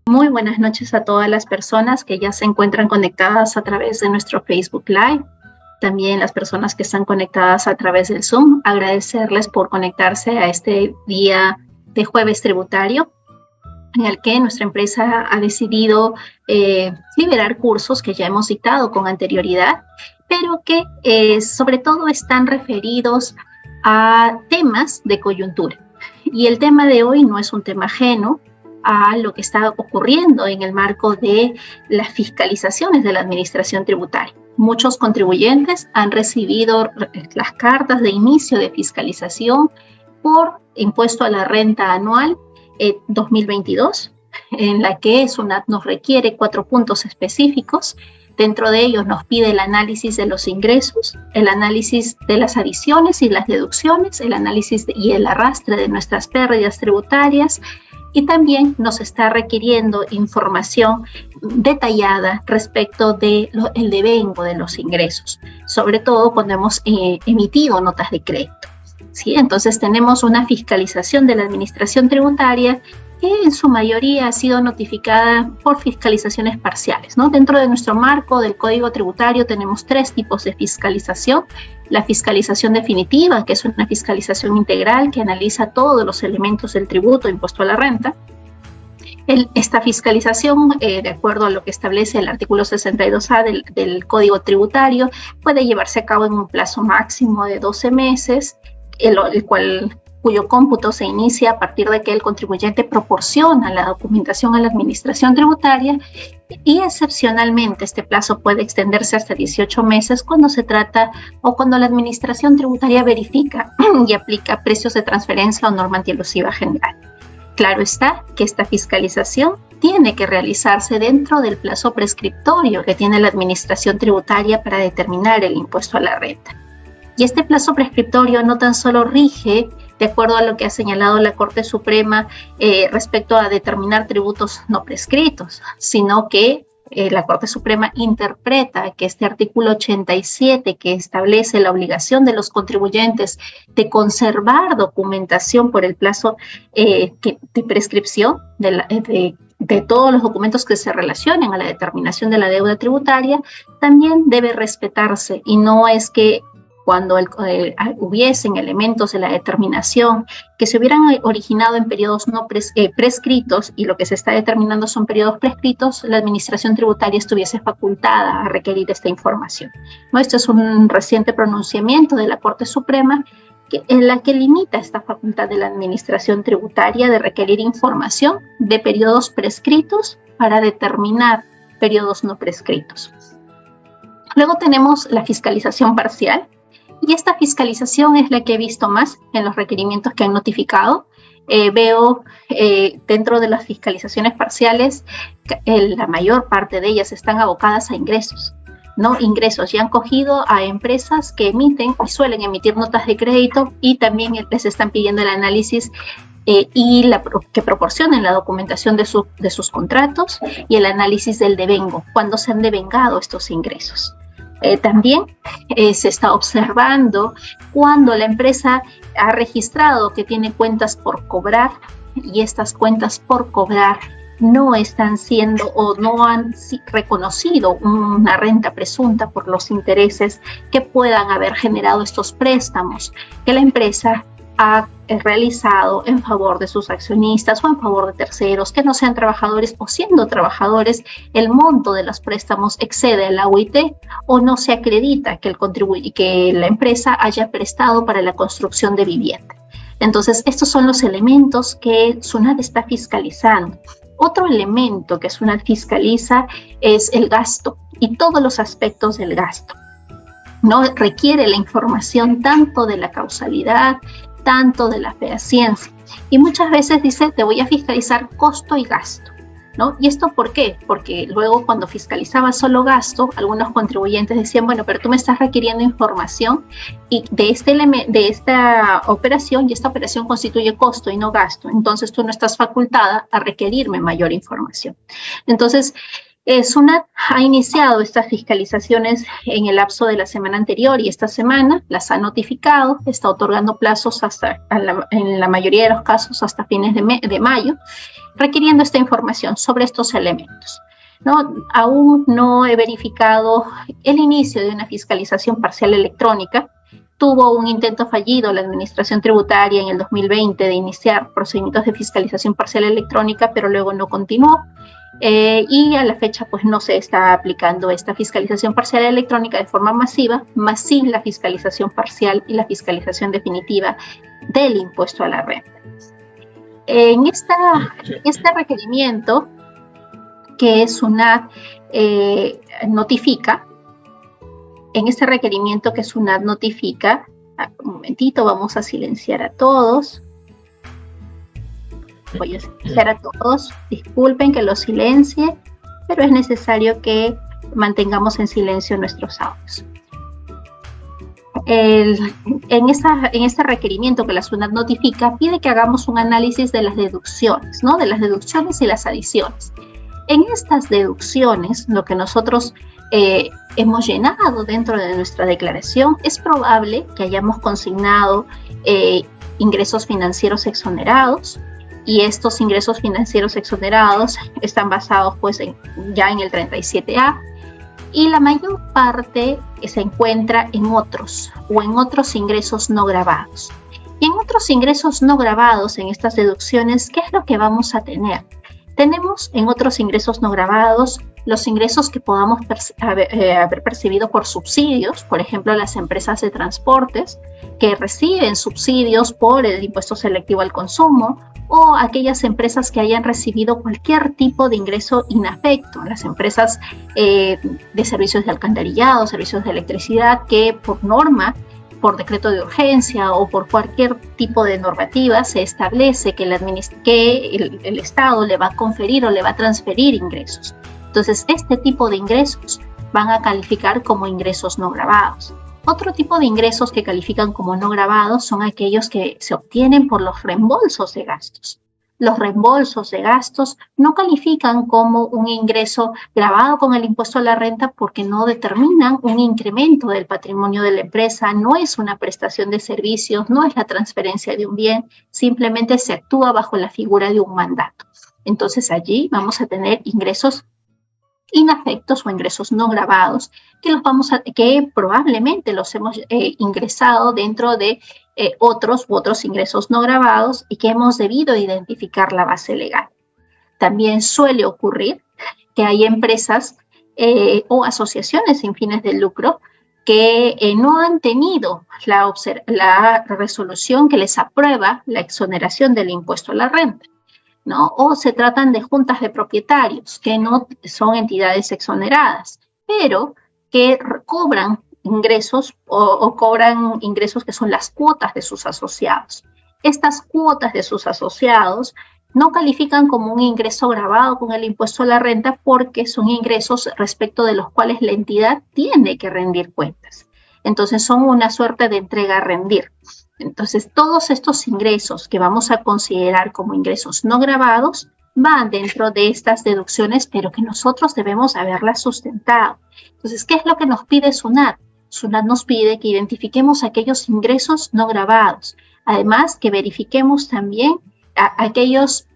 Muy buenas noches a todas las personas que ya se encuentran conectadas a través de nuestro Facebook Live. También las personas que están conectadas a través del Zoom. Agradecerles por conectarse a este día de jueves tributario, en el que nuestra empresa ha decidido liberar cursos que ya hemos dictado con anterioridad, pero que sobre todo están referidos a temas de coyuntura. Y el tema de hoy no es un tema ajeno a lo que está ocurriendo en el marco de las fiscalizaciones de la administración tributaria. Muchos contribuyentes han recibido las cartas de inicio de fiscalización por impuesto a la renta anual 2022, en la que SUNAT nos requiere 4 puntos específicos. Dentro de ellos nos pide el análisis de los ingresos, el análisis de las adiciones y las deducciones, el análisis y el arrastre de nuestras pérdidas tributarias, y también nos está requiriendo información detallada respecto del devengo de los ingresos, sobre todo cuando hemos emitido notas de crédito. ¿Sí? Entonces tenemos una fiscalización de la administración tributaria que en su mayoría ha sido notificada por fiscalizaciones parciales, ¿no? Dentro de nuestro marco del Código Tributario tenemos 3 tipos de fiscalización. La fiscalización definitiva, que es una fiscalización integral que analiza todos los elementos del tributo impuesto a la renta. Esta fiscalización, de acuerdo a lo que establece el artículo 62A del Código Tributario, puede llevarse a cabo en un plazo máximo de 12 meses, cuyo cómputo se inicia a partir de que el contribuyente proporciona la documentación a la administración tributaria, y excepcionalmente este plazo puede extenderse hasta 18 meses cuando se trata o cuando la administración tributaria verifica y aplica precios de transferencia o norma antielusiva general. Claro está que esta fiscalización tiene que realizarse dentro del plazo prescriptorio que tiene la administración tributaria para determinar el impuesto a la renta. Y este plazo prescriptorio no tan solo rige de acuerdo a lo que ha señalado la Corte Suprema respecto a determinar tributos no prescritos, sino que la Corte Suprema interpreta que este artículo 87, que establece la obligación de los contribuyentes de conservar documentación por el plazo de prescripción de todos los documentos que se relacionen a la determinación de la deuda tributaria, también debe respetarse, y no es que cuando hubiesen elementos de la determinación que se hubieran originado en periodos no prescritos, y lo que se está determinando son periodos prescritos, la administración tributaria estuviese facultada a requerir esta información. ¿No? Esto es un reciente pronunciamiento de la Corte Suprema en la que limita esta facultad de la administración tributaria de requerir información de periodos prescritos para determinar periodos no prescritos. Luego tenemos la fiscalización parcial. Y esta fiscalización es la que he visto más en los requerimientos que han notificado. Veo dentro de las fiscalizaciones parciales, la mayor parte de ellas están abocadas a ingresos, ¿no? Ingresos, y han cogido a empresas que emiten y suelen emitir notas de crédito, y también les están pidiendo el análisis que proporcionen la documentación de sus contratos y el análisis del devengo, cuando se han devengado estos ingresos. También se está observando cuando la empresa ha registrado que tiene cuentas por cobrar, y estas cuentas por cobrar no están siendo o no han reconocido una renta presunta por los intereses que puedan haber generado estos préstamos que la empresa ha realizado en favor de sus accionistas o en favor de terceros que no sean trabajadores, o siendo trabajadores el monto de los préstamos excede la UIT, o no se acredita que la empresa haya prestado para la construcción de vivienda. Entonces, estos son los elementos que SUNAT está fiscalizando. Otro elemento que SUNAT fiscaliza es el gasto y todos los aspectos del gasto. No requiere la información tanto de la causalidad, tanto de la fehaciencia, y muchas veces dice: te voy a fiscalizar costo y gasto, ¿no? ¿Y esto por qué? Porque luego, cuando fiscalizaba solo gasto, algunos contribuyentes decían: bueno, pero tú me estás requiriendo información y de esta operación, y esta operación constituye costo y no gasto, entonces tú no estás facultada a requerirme mayor información. Entonces, SUNAT ha iniciado estas fiscalizaciones en el lapso de la semana anterior y esta semana las ha notificado, está otorgando plazos en la mayoría de los casos hasta fines de mayo, requiriendo esta información sobre estos elementos. ¿No? Aún no he verificado el inicio de una fiscalización parcial electrónica. Tuvo un intento fallido la Administración Tributaria en el 2020 de iniciar procedimientos de fiscalización parcial electrónica, pero luego no continuó. Y a la fecha pues no se está aplicando esta fiscalización parcial electrónica de forma masiva, más sin la fiscalización parcial y la fiscalización definitiva del impuesto a la renta. En este requerimiento que SUNAT notifica, un momentito, vamos a silenciar a todos. Voy a silenciar a todos, disculpen que los silencie, pero es necesario que mantengamos en silencio nuestros audios. En este requerimiento que la SUNAT notifica, pide que hagamos un análisis de las deducciones, ¿no? De las deducciones y las adiciones. En estas deducciones, lo que nosotros hemos llenado dentro de nuestra declaración, es probable que hayamos consignado ingresos financieros exonerados, y estos ingresos financieros exonerados están basados pues ya en el 37A, y la mayor parte se encuentra en otros ingresos no gravados. Y en otros ingresos no gravados, en estas deducciones, ¿qué es lo que vamos a tener? Tenemos en otros ingresos no gravados los ingresos que podamos haber percibido por subsidios, por ejemplo, las empresas de transportes que reciben subsidios por el impuesto selectivo al consumo, o aquellas empresas que hayan recibido cualquier tipo de ingreso inafecto, las empresas de servicios de alcantarillado, servicios de electricidad, que por norma, por decreto de urgencia o por cualquier tipo de normativa se establece que el Estado le va a conferir o le va a transferir ingresos. Entonces, este tipo de ingresos van a calificar como ingresos no gravados. Otro tipo de ingresos que califican como no gravados son aquellos que se obtienen por los reembolsos de gastos. Los reembolsos de gastos no califican como un ingreso gravado con el impuesto a la renta porque no determinan un incremento del patrimonio de la empresa, no es una prestación de servicios, no es la transferencia de un bien, simplemente se actúa bajo la figura de un mandato. Entonces allí vamos a tener ingresos inafectos o ingresos no gravados que probablemente los hemos ingresado dentro de otros ingresos no gravados y que hemos debido identificar la base legal. También suele ocurrir que hay empresas o asociaciones sin fines de lucro que no han tenido la resolución que les aprueba la exoneración del impuesto a la renta, ¿no? O se tratan de juntas de propietarios que no son entidades exoneradas, pero que cobran ingresos o cobran ingresos que son las cuotas de sus asociados. Estas cuotas de sus asociados no califican como un ingreso gravado con el impuesto a la renta porque son ingresos respecto de los cuales la entidad tiene que rendir cuentas. Entonces son una suerte de entrega a rendir. Entonces todos estos ingresos que vamos a considerar como ingresos no gravados van dentro de estas deducciones, pero que nosotros debemos haberlas sustentado. Entonces, ¿qué es lo que nos pide SUNAT? SUNAT nos pide que identifiquemos aquellos ingresos no gravados. Además, que verifiquemos también aquellas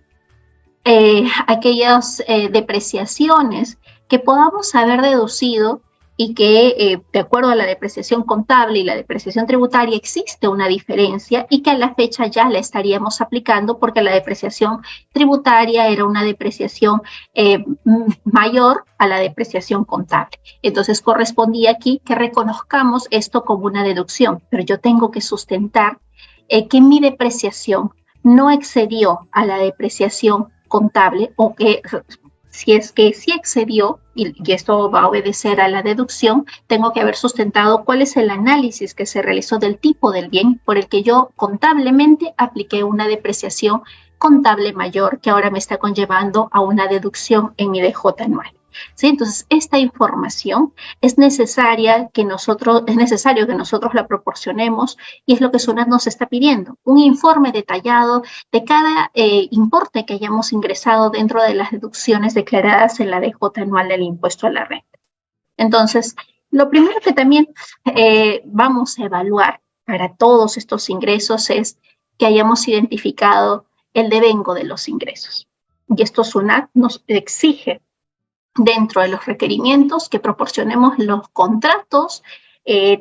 depreciaciones que podamos haber deducido y que de acuerdo a la depreciación contable y la depreciación tributaria existe una diferencia y que a la fecha ya la estaríamos aplicando porque la depreciación tributaria era una depreciación mayor a la depreciación contable. Entonces correspondía aquí que reconozcamos esto como una deducción, pero yo tengo que sustentar que mi depreciación no excedió a la depreciación contable o que si es que sí excedió, y esto va a obedecer a la deducción, tengo que haber sustentado cuál es el análisis que se realizó del tipo del bien por el que yo contablemente apliqué una depreciación contable mayor que ahora me está conllevando a una deducción en mi DJ anual. ¿sí? Entonces, esta información es necesario que nosotros la proporcionemos y es lo que SUNAT nos está pidiendo, un informe detallado de cada importe que hayamos ingresado dentro de las deducciones declaradas en la DJ anual del impuesto a la renta. Entonces, lo primero que también vamos a evaluar para todos estos ingresos es que hayamos identificado el devengo de los ingresos. Y esto SUNAT nos exige dentro de los requerimientos que proporcionemos los contratos,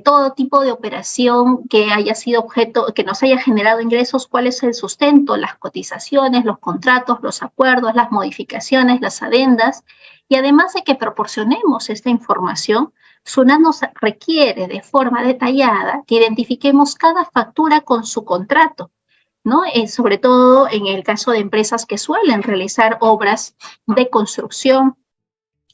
todo tipo de operación que haya sido objeto, que nos haya generado ingresos, cuál es el sustento, las cotizaciones, los contratos, los acuerdos, las modificaciones, las adendas, y además de que proporcionemos esta información, SUNAT nos requiere de forma detallada que identifiquemos cada factura con su contrato, ¿no? Sobre todo en el caso de empresas que suelen realizar obras de construcción,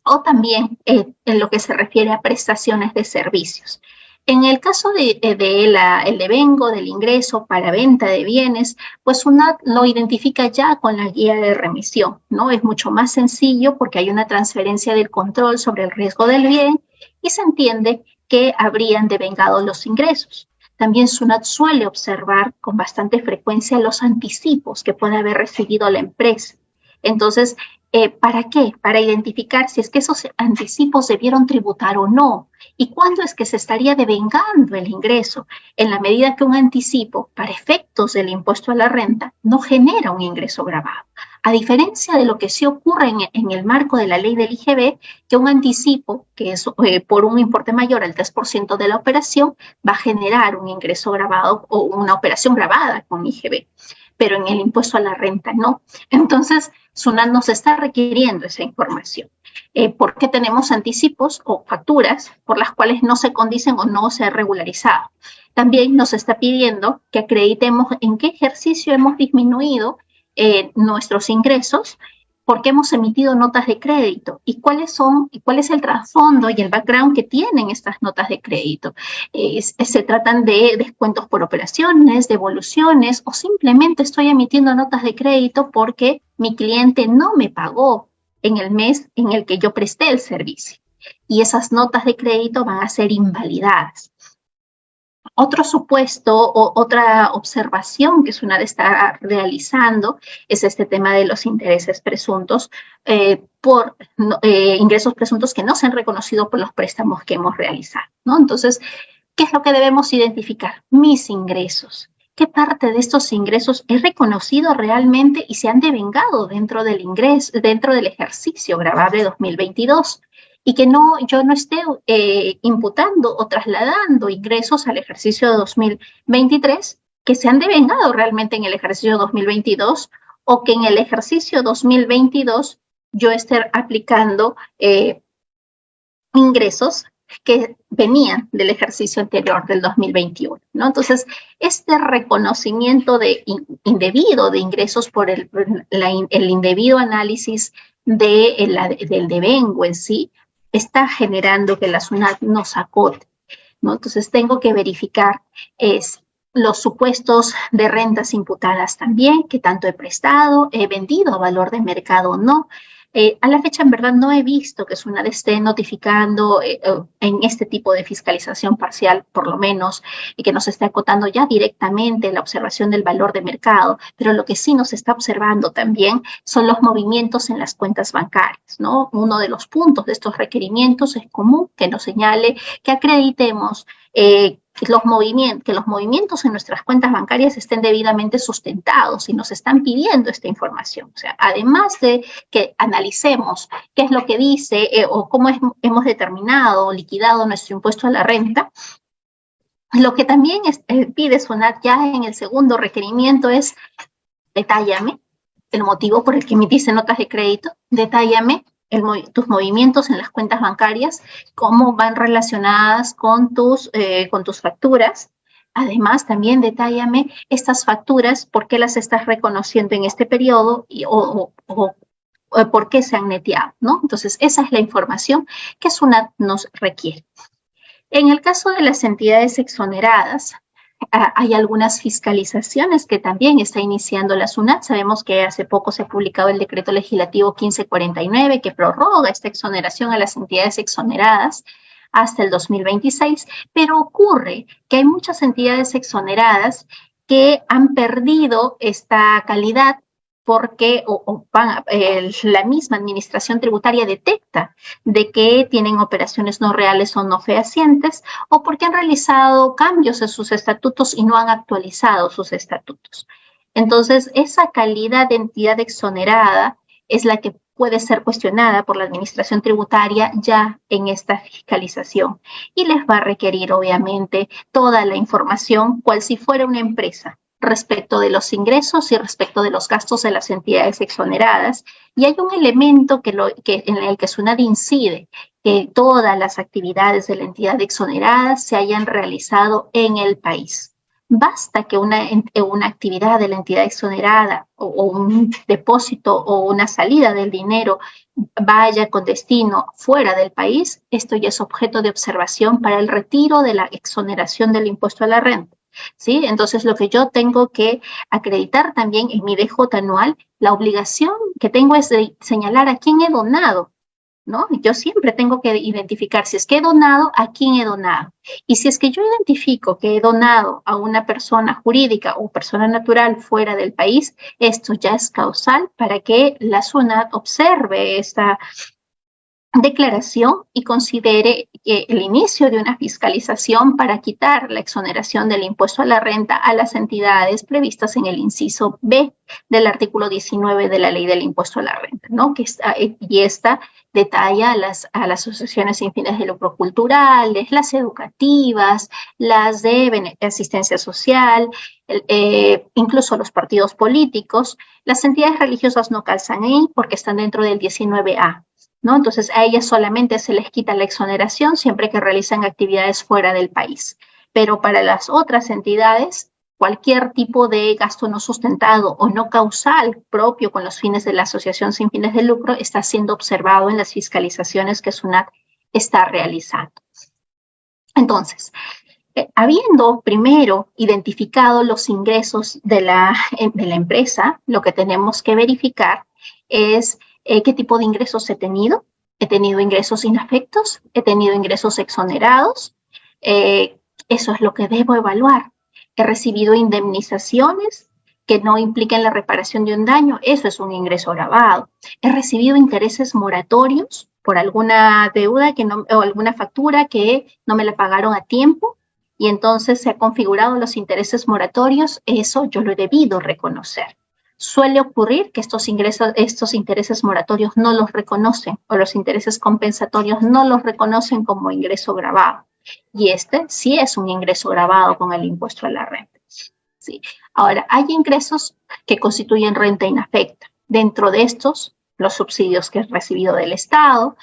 o también en lo que se refiere a prestaciones de servicios. En el caso el devengo del ingreso para venta de bienes, pues SUNAT lo identifica ya con la guía de remisión, ¿no? Es mucho más sencillo porque hay una transferencia del control sobre el riesgo del bien y se entiende que habrían devengado los ingresos. También SUNAT suele observar con bastante frecuencia los anticipos que puede haber recibido la empresa. Entonces, ¿para qué? Para identificar si es que esos anticipos debieron tributar o no y cuándo es que se estaría devengando el ingreso, en la medida que un anticipo, para efectos del impuesto a la renta, no genera un ingreso gravado. A diferencia de lo que sí ocurre en el marco de la ley del IGB, que un anticipo, que es por un importe mayor al 3% de la operación, va a generar un ingreso gravado o una operación gravada con IGB, pero en el impuesto a la renta no. Entonces, SUNAT nos está requiriendo esa información, porque tenemos anticipos o facturas por las cuales no se condicen o no se ha regularizado. También nos está pidiendo que acreditemos en qué ejercicio hemos disminuido nuestros ingresos, porque hemos emitido notas de crédito y cuál es el trasfondo y el background que tienen estas notas de crédito. Se tratan de descuentos por operaciones, devoluciones, o simplemente estoy emitiendo notas de crédito porque mi cliente no me pagó en el mes en el que yo presté el servicio. Y esas notas de crédito van a ser invalidadas. Otro supuesto o otra observación que SUNAT está realizando es este tema de los intereses presuntos por ingresos presuntos que no se han reconocido por los préstamos que hemos realizado, ¿no? Entonces, ¿qué es lo que debemos identificar? Mis ingresos. ¿Qué parte de estos ingresos he reconocido realmente y se han devengado dentro del ejercicio gravable 2022? Y que yo no esté imputando o trasladando ingresos al ejercicio de 2023 que se han devengado realmente en el ejercicio 2022 o que en el ejercicio 2022 yo esté aplicando ingresos que venían del ejercicio anterior, del 2021, ¿no? Entonces, este reconocimiento indebido de ingresos por el indebido análisis del devengo en sí, está generando que la SUNAT nos acote, ¿no? Entonces, tengo que verificar los supuestos de rentas imputadas también, que tanto he prestado, he vendido a valor de mercado o no. A la fecha, en verdad, no he visto que SUNAT esté notificando en este tipo de fiscalización parcial, por lo menos, y que nos esté acotando ya directamente la observación del valor de mercado, pero lo que sí nos está observando también son los movimientos en las cuentas bancarias, ¿no? Uno de los puntos de estos requerimientos es común que nos señale que acreditemos que los movimientos en nuestras cuentas bancarias estén debidamente sustentados y nos están pidiendo esta información. O sea, además de que analicemos qué es lo que dice o cómo hemos determinado o liquidado nuestro impuesto a la renta, lo que también pide SUNAT ya en el segundo requerimiento es detállame el motivo por el que emitiste notas de crédito, detállame tus movimientos en las cuentas bancarias, cómo van relacionadas con tus facturas. Además, también detállame estas facturas, por qué las estás reconociendo en este periodo o por qué se han neteado, ¿no? Entonces, esa es la información que SUNAT nos requiere. En el caso de las entidades exoneradas, Hay algunas fiscalizaciones que también está iniciando la SUNAT. Sabemos que hace poco se ha publicado el decreto legislativo 1549 que prorroga esta exoneración a las entidades exoneradas hasta el 2026, pero ocurre que hay muchas entidades exoneradas que han perdido esta calidad porque la misma administración tributaria detecta de que tienen operaciones no reales o no fehacientes, o porque han realizado cambios en sus estatutos y no han actualizado sus estatutos. Entonces, esa calidad de entidad exonerada es la que puede ser cuestionada por la administración tributaria ya en esta fiscalización y les va a requerir obviamente toda la información cual si fuera una empresa respecto de los ingresos y respecto de los gastos de las entidades exoneradas. Y hay un elemento en el que SUNAT incide, que todas las actividades de la entidad exonerada se hayan realizado en el país. Basta que una actividad de la entidad exonerada o un depósito o una salida del dinero vaya con destino fuera del país, esto ya es objeto de observación para el retiro de la exoneración del impuesto a la renta. ¿Sí? Entonces, lo que yo tengo que acreditar también en mi DJ anual, la obligación que tengo es de señalar a quién he donado, ¿no? Yo siempre tengo que identificar si es que he donado, a quién he donado. Y si es que yo identifico que he donado a una persona jurídica o persona natural fuera del país, esto ya es causal para que la SUNAT observe esta declaración y considere el inicio de una fiscalización para quitar la exoneración del impuesto a la renta a las entidades previstas en el inciso B del artículo 19 de la ley del impuesto a la renta, ¿no? Y esta detalla a las asociaciones sin fines de lucro culturales, las educativas, las de asistencia social, incluso los partidos políticos. Las entidades religiosas no calzan ahí porque están dentro del 19A. ¿No? Entonces, a ellas solamente se les quita la exoneración siempre que realizan actividades fuera del país. Pero para las otras entidades, cualquier tipo de gasto no sustentado o no causal propio con los fines de la asociación sin fines de lucro está siendo observado en las fiscalizaciones que SUNAT está realizando. Entonces, habiendo primero identificado los ingresos de la empresa, lo que tenemos que verificar es qué tipo de ingresos he tenido. He tenido ingresos inafectos, he tenido ingresos exonerados. Eso es lo que debo evaluar. He recibido indemnizaciones que no impliquen la reparación de un daño. Eso es un ingreso gravado. He recibido intereses moratorios por alguna deuda o alguna factura que no me la pagaron a tiempo y entonces se han configurado los intereses moratorios. Eso yo lo he debido reconocer. Suele ocurrir que estos intereses moratorios no los reconocen o los intereses compensatorios no los reconocen como ingreso gravado. Y este sí es un ingreso gravado con el impuesto a la renta. Sí. Ahora, hay ingresos que constituyen renta inafecta. Dentro de estos, los subsidios que he recibido del Estado,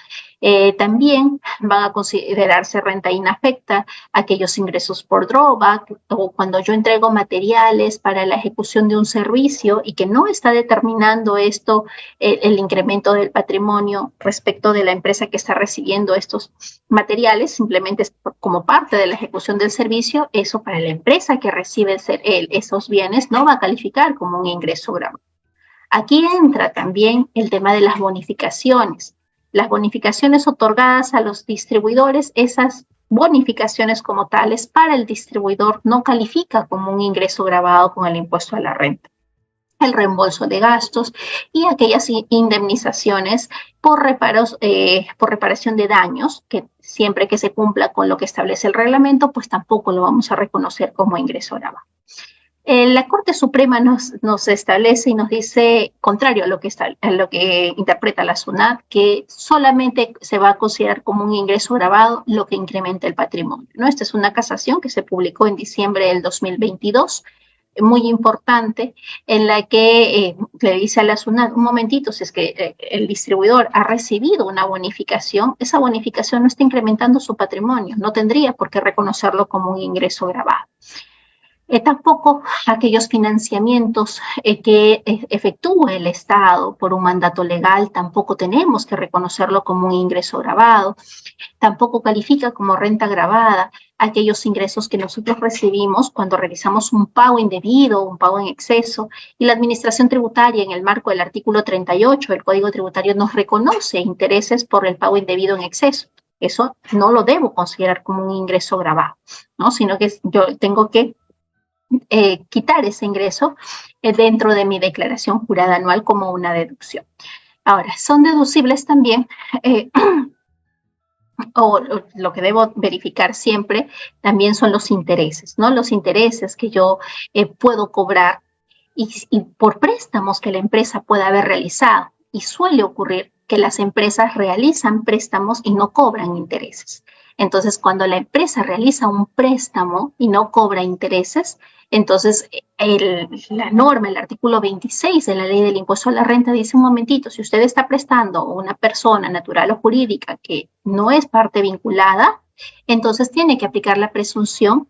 también van a considerarse renta inafecta aquellos ingresos por drawback o cuando yo entrego materiales para la ejecución de un servicio y que no está determinando esto el incremento del patrimonio respecto de la empresa que está recibiendo estos materiales, simplemente como parte de la ejecución del servicio, eso para la empresa que recibe esos bienes no va a calificar como un ingreso gravado. Aquí entra también el tema de las bonificaciones. Las bonificaciones otorgadas a los distribuidores, esas bonificaciones como tales para el distribuidor no califica como un ingreso gravado con el impuesto a la renta. El reembolso de gastos y aquellas indemnizaciones por reparación de daños, que siempre que se cumpla con lo que establece el reglamento, pues tampoco lo vamos a reconocer como ingreso gravado. La Corte Suprema nos establece y nos dice, contrario a lo que interpreta la SUNAT, que solamente se va a considerar como un ingreso gravado lo que incrementa el patrimonio, ¿no? Esta es una casación que se publicó en diciembre del 2022, muy importante, en la que le dice a la SUNAT, un momentito, si es que el distribuidor ha recibido una bonificación, esa bonificación no está incrementando su patrimonio, no tendría por qué reconocerlo como un ingreso gravado. Tampoco aquellos financiamientos que efectúa el Estado por un mandato legal, tampoco tenemos que reconocerlo como un ingreso gravado. Tampoco califica como renta gravada aquellos ingresos que nosotros recibimos cuando realizamos un pago indebido, un pago en exceso, y la Administración Tributaria, en el marco del artículo 38 del Código Tributario, nos reconoce intereses por el pago indebido en exceso. Eso no lo debo considerar como un ingreso gravado, ¿no? Sino que yo tengo que quitar ese ingreso dentro de mi declaración jurada anual como una deducción. Ahora, son deducibles también, o lo que debo verificar siempre, también son los intereses, ¿no? Los intereses que yo puedo cobrar y por préstamos que la empresa pueda haber realizado. Y suele ocurrir que las empresas realizan préstamos y no cobran intereses. Entonces, cuando la empresa realiza un préstamo y no cobra intereses, entonces la norma, el artículo 26 de la ley del impuesto a la renta dice, un momentito, si usted está prestando a una persona natural o jurídica que no es parte vinculada, entonces tiene que aplicar la presunción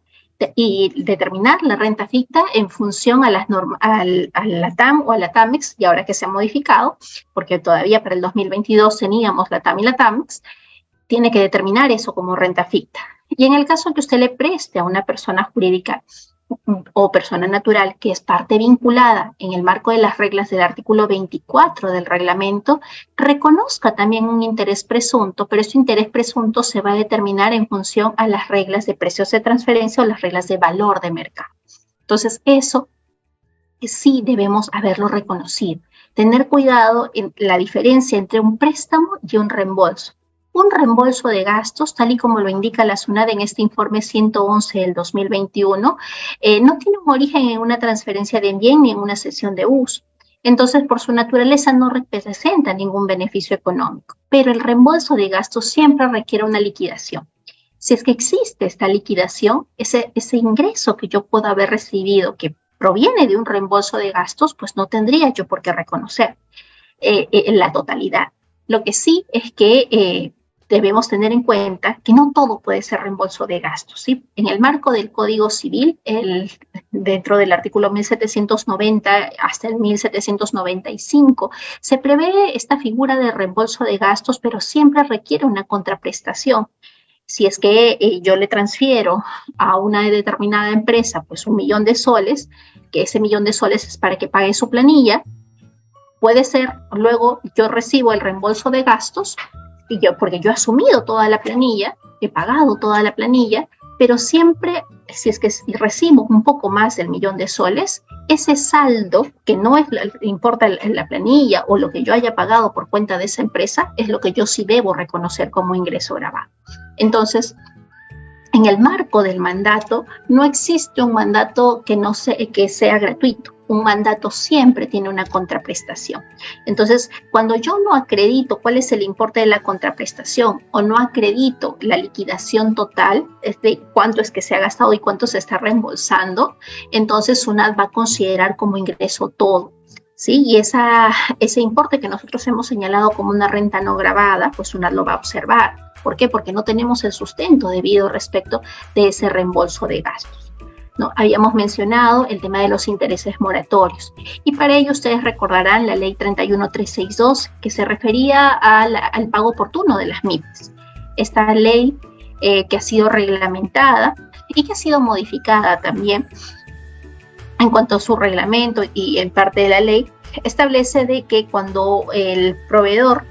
y determinar la renta ficta en función a las normas, a la TAM o a la TAMEX, y ahora que se ha modificado, porque todavía para el 2022 teníamos la TAM y la TAMEX, tiene que determinar eso como renta ficta. Y en el caso que usted le preste a una persona jurídica o persona natural que es parte vinculada en el marco de las reglas del artículo 24 del reglamento, reconozca también un interés presunto, pero ese interés presunto se va a determinar en función a las reglas de precios de transferencia o las reglas de valor de mercado. Entonces, eso sí debemos haberlo reconocido. Tener cuidado en la diferencia entre un préstamo y un reembolso. Un reembolso de gastos, tal y como lo indica la SUNAT en este informe 111 del 2021, no tiene un origen en una transferencia de bien ni en una cesión de uso. Entonces, por su naturaleza, no representa ningún beneficio económico. Pero el reembolso de gastos siempre requiere una liquidación. Si es que existe esta liquidación, ese ingreso que yo puedo haber recibido, que proviene de un reembolso de gastos, pues no tendría yo por qué reconocer la totalidad. Lo que sí es que debemos tener en cuenta que no todo puede ser reembolso de gastos, ¿sí? En el marco del Código Civil, dentro del artículo 1790 hasta el 1795, se prevé esta figura de reembolso de gastos, pero siempre requiere una contraprestación. Si es que yo le transfiero a una determinada empresa pues $1.000.000, que ese $1.000.000 es para que pague su planilla, puede ser, luego yo recibo el reembolso de gastos, porque yo he asumido toda la planilla, he pagado toda la planilla, pero siempre, si es que recibo un poco más del $1.000.000, ese saldo, que no es importa la planilla o lo que yo haya pagado por cuenta de esa empresa, es lo que yo sí debo reconocer como ingreso gravado. Entonces, en el marco del mandato, no existe un mandato que sea gratuito. Un mandato siempre tiene una contraprestación. Entonces, cuando yo no acredito cuál es el importe de la contraprestación o no acredito la liquidación total, es de cuánto es que se ha gastado y cuánto se está reembolsando, entonces SUNAT va a considerar como ingreso todo, ¿sí? Y ese importe que nosotros hemos señalado como una renta no gravada, pues SUNAT lo va a observar. ¿Por qué? Porque no tenemos el sustento debido respecto de ese reembolso de gastos, ¿no? Habíamos mencionado el tema de los intereses moratorios y para ello ustedes recordarán la ley 31362 que se refería al pago oportuno de las MIPYMES. Esta ley que ha sido reglamentada y que ha sido modificada también en cuanto a su reglamento y en parte de la ley, establece de que cuando el proveedor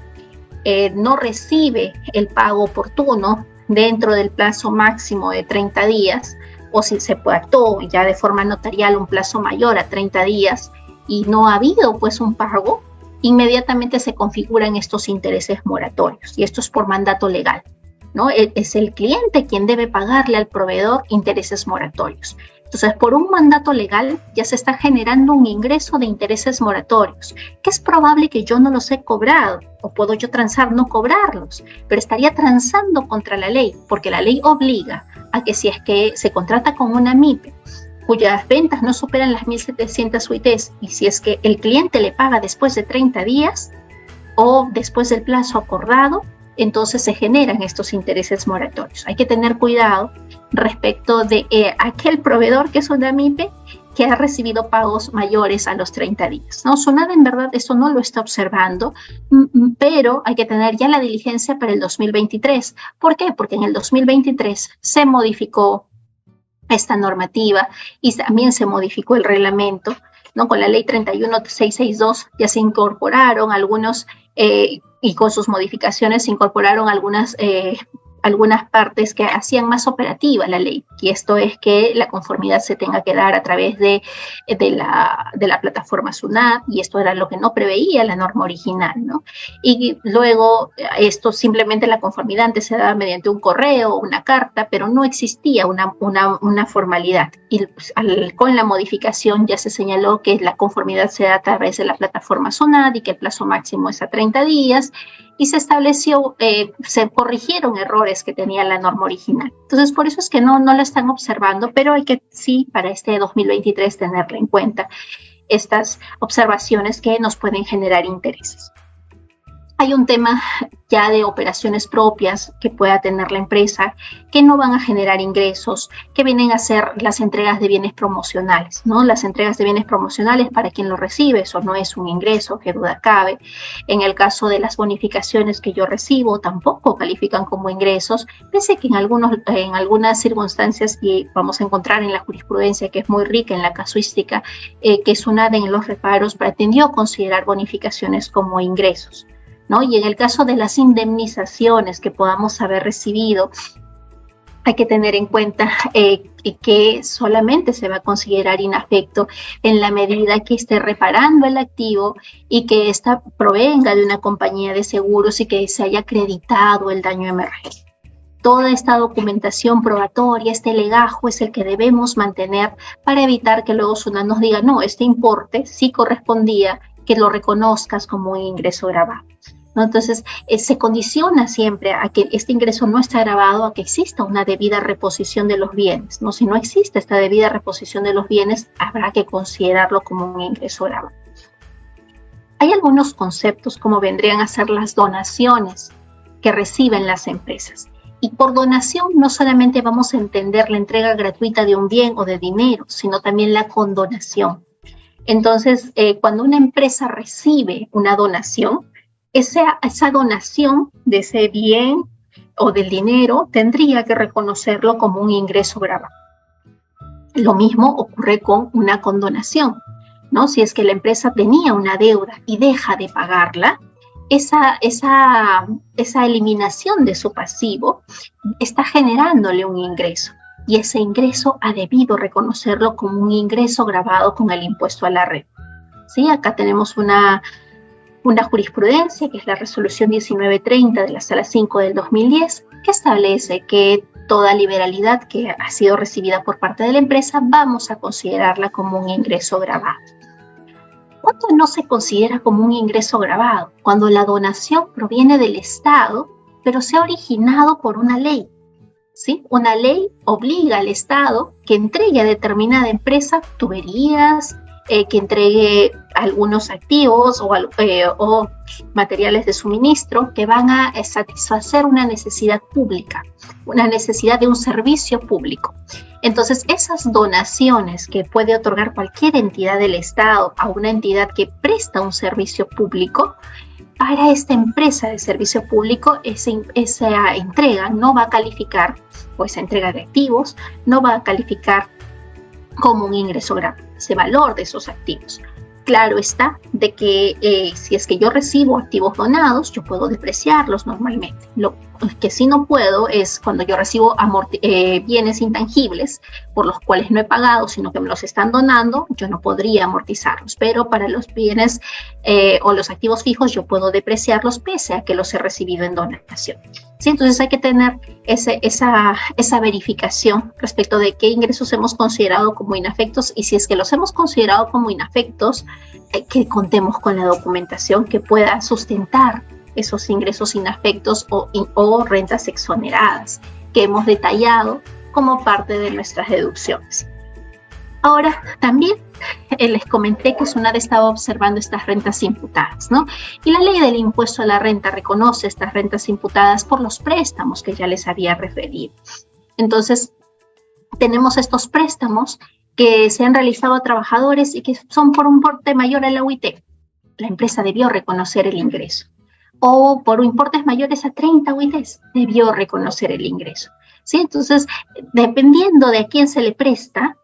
no recibe el pago oportuno dentro del plazo máximo de 30 días, o si se pactó ya de forma notarial un plazo mayor a 30 días y no ha habido pues un pago, inmediatamente se configuran estos intereses moratorios, y esto es por mandato legal, ¿no? Es el cliente quien debe pagarle al proveedor intereses moratorios. Entonces, por un mandato legal ya se está generando un ingreso de intereses moratorios, que es probable que yo no los he cobrado, o puedo yo transar no cobrarlos, pero estaría transando contra la ley, porque la ley obliga a que si es que se contrata con una MIPYME, cuyas ventas no superan las 1.700 UITs, y si es que el cliente le paga después de 30 días o después del plazo acordado, entonces se generan estos intereses moratorios. Hay que tener cuidado respecto de aquel proveedor que es una MIPE que ha recibido pagos mayores a los 30 días, ¿no? SUNAT en verdad eso no lo está observando, pero hay que tener ya la diligencia para el 2023. ¿Por qué? Porque en el 2023 se modificó esta normativa y también se modificó el reglamento, ¿no? Con la ley 31662 ya se incorporaron algunos, y con sus modificaciones se incorporaron algunas partes que hacían más operativa la ley, y esto es que la conformidad se tenga que dar a través de la plataforma SUNAT, y esto era lo que no preveía la norma original, ¿no? Y luego esto simplemente la conformidad antes se daba mediante un correo o una carta, pero no existía una formalidad, y pues, con la modificación ya se señaló que la conformidad se da a través de la plataforma SUNAT y que el plazo máximo es a 30 días, y se estableció, se corrigieron errores que tenía la norma original. Entonces, por eso es que no la están observando, pero hay que sí, para este 2023, tenerla en cuenta estas observaciones que nos pueden generar intereses. Hay un tema ya de operaciones propias que pueda tener la empresa, que no van a generar ingresos, que vienen a ser las entregas de bienes promocionales, ¿no? Las entregas de bienes promocionales, para quien lo recibe, eso no es un ingreso, qué duda cabe. En el caso de las bonificaciones que yo recibo, tampoco califican como ingresos, pese que en algunas circunstancias, y vamos a encontrar en la jurisprudencia que es muy rica en la casuística, que SUNAT en los reparos pretendió considerar bonificaciones como ingresos, ¿no? Y en el caso de las indemnizaciones que podamos haber recibido, hay que tener en cuenta que solamente se va a considerar inafecto en la medida que esté reparando el activo y que ésta provenga de una compañía de seguros y que se haya acreditado el daño emergente. Toda esta documentación probatoria, este legajo es el que debemos mantener para evitar que luego SUNAT nos diga, no, este importe sí correspondía, que lo reconozcas como un ingreso grabado, ¿no? Entonces, se condiciona siempre a que este ingreso no está grabado, a que exista una debida reposición de los bienes, ¿no? Si no existe esta debida reposición de los bienes, habrá que considerarlo como un ingreso grabado. Hay algunos conceptos como vendrían a ser las donaciones que reciben las empresas. Y por donación no solamente vamos a entender la entrega gratuita de un bien o de dinero, sino también la condonación. Entonces, cuando una empresa recibe una donación, esa donación de ese bien o del dinero tendría que reconocerlo como un ingreso grabado. Lo mismo ocurre con una condonación, ¿no? Si es que la empresa tenía una deuda y deja de pagarla, esa eliminación de su pasivo está generándole un ingreso. Y ese ingreso ha debido reconocerlo como un ingreso grabado con el impuesto a la renta. ¿Sí? Acá tenemos una jurisprudencia, que es la resolución 1930 de la Sala 5 del 2010, que establece que toda liberalidad que ha sido recibida por parte de la empresa vamos a considerarla como un ingreso grabado. ¿Cuándo no se considera como un ingreso grabado? Cuando la donación proviene del Estado, pero se ha originado por una ley. ¿Sí? Una ley obliga al Estado que entregue a determinada empresa tuberías, que entregue algunos activos o materiales de suministro que van a satisfacer una necesidad pública, una necesidad de un servicio público. Entonces, esas donaciones que puede otorgar cualquier entidad del Estado a una entidad que presta un servicio público, para esta empresa de servicio público, esa entrega no va a calificar, o esa entrega de activos, no va a calificar como un ingreso grabado, ese valor de esos activos. Claro está de que si es que yo recibo activos donados, yo puedo depreciarlos normalmente. Lo que sí no puedo es cuando yo recibo bienes intangibles por los cuales no he pagado, sino que me los están donando, yo no podría amortizarlos. Pero para los bienes o los activos fijos, yo puedo depreciarlos pese a que los he recibido en donación. ¿Sí? Entonces hay que tener esa verificación respecto de qué ingresos hemos considerado como inafectos, y si es que los hemos considerado como inafectos, que contemos con la documentación que pueda sustentar esos ingresos inafectos o rentas exoneradas que hemos detallado como parte de nuestras deducciones. Ahora, también les comenté que SUNAT estaba observando estas rentas imputadas, ¿no? Y la ley del impuesto a la renta reconoce estas rentas imputadas por los préstamos que ya les había referido. Entonces, tenemos estos préstamos que se han realizado a trabajadores y que son por un importe mayor a la UIT. La empresa debió reconocer el ingreso. O por importes mayores a 30 UITs, debió reconocer el ingreso. ¿Sí? Entonces, dependiendo de a quién se le presta,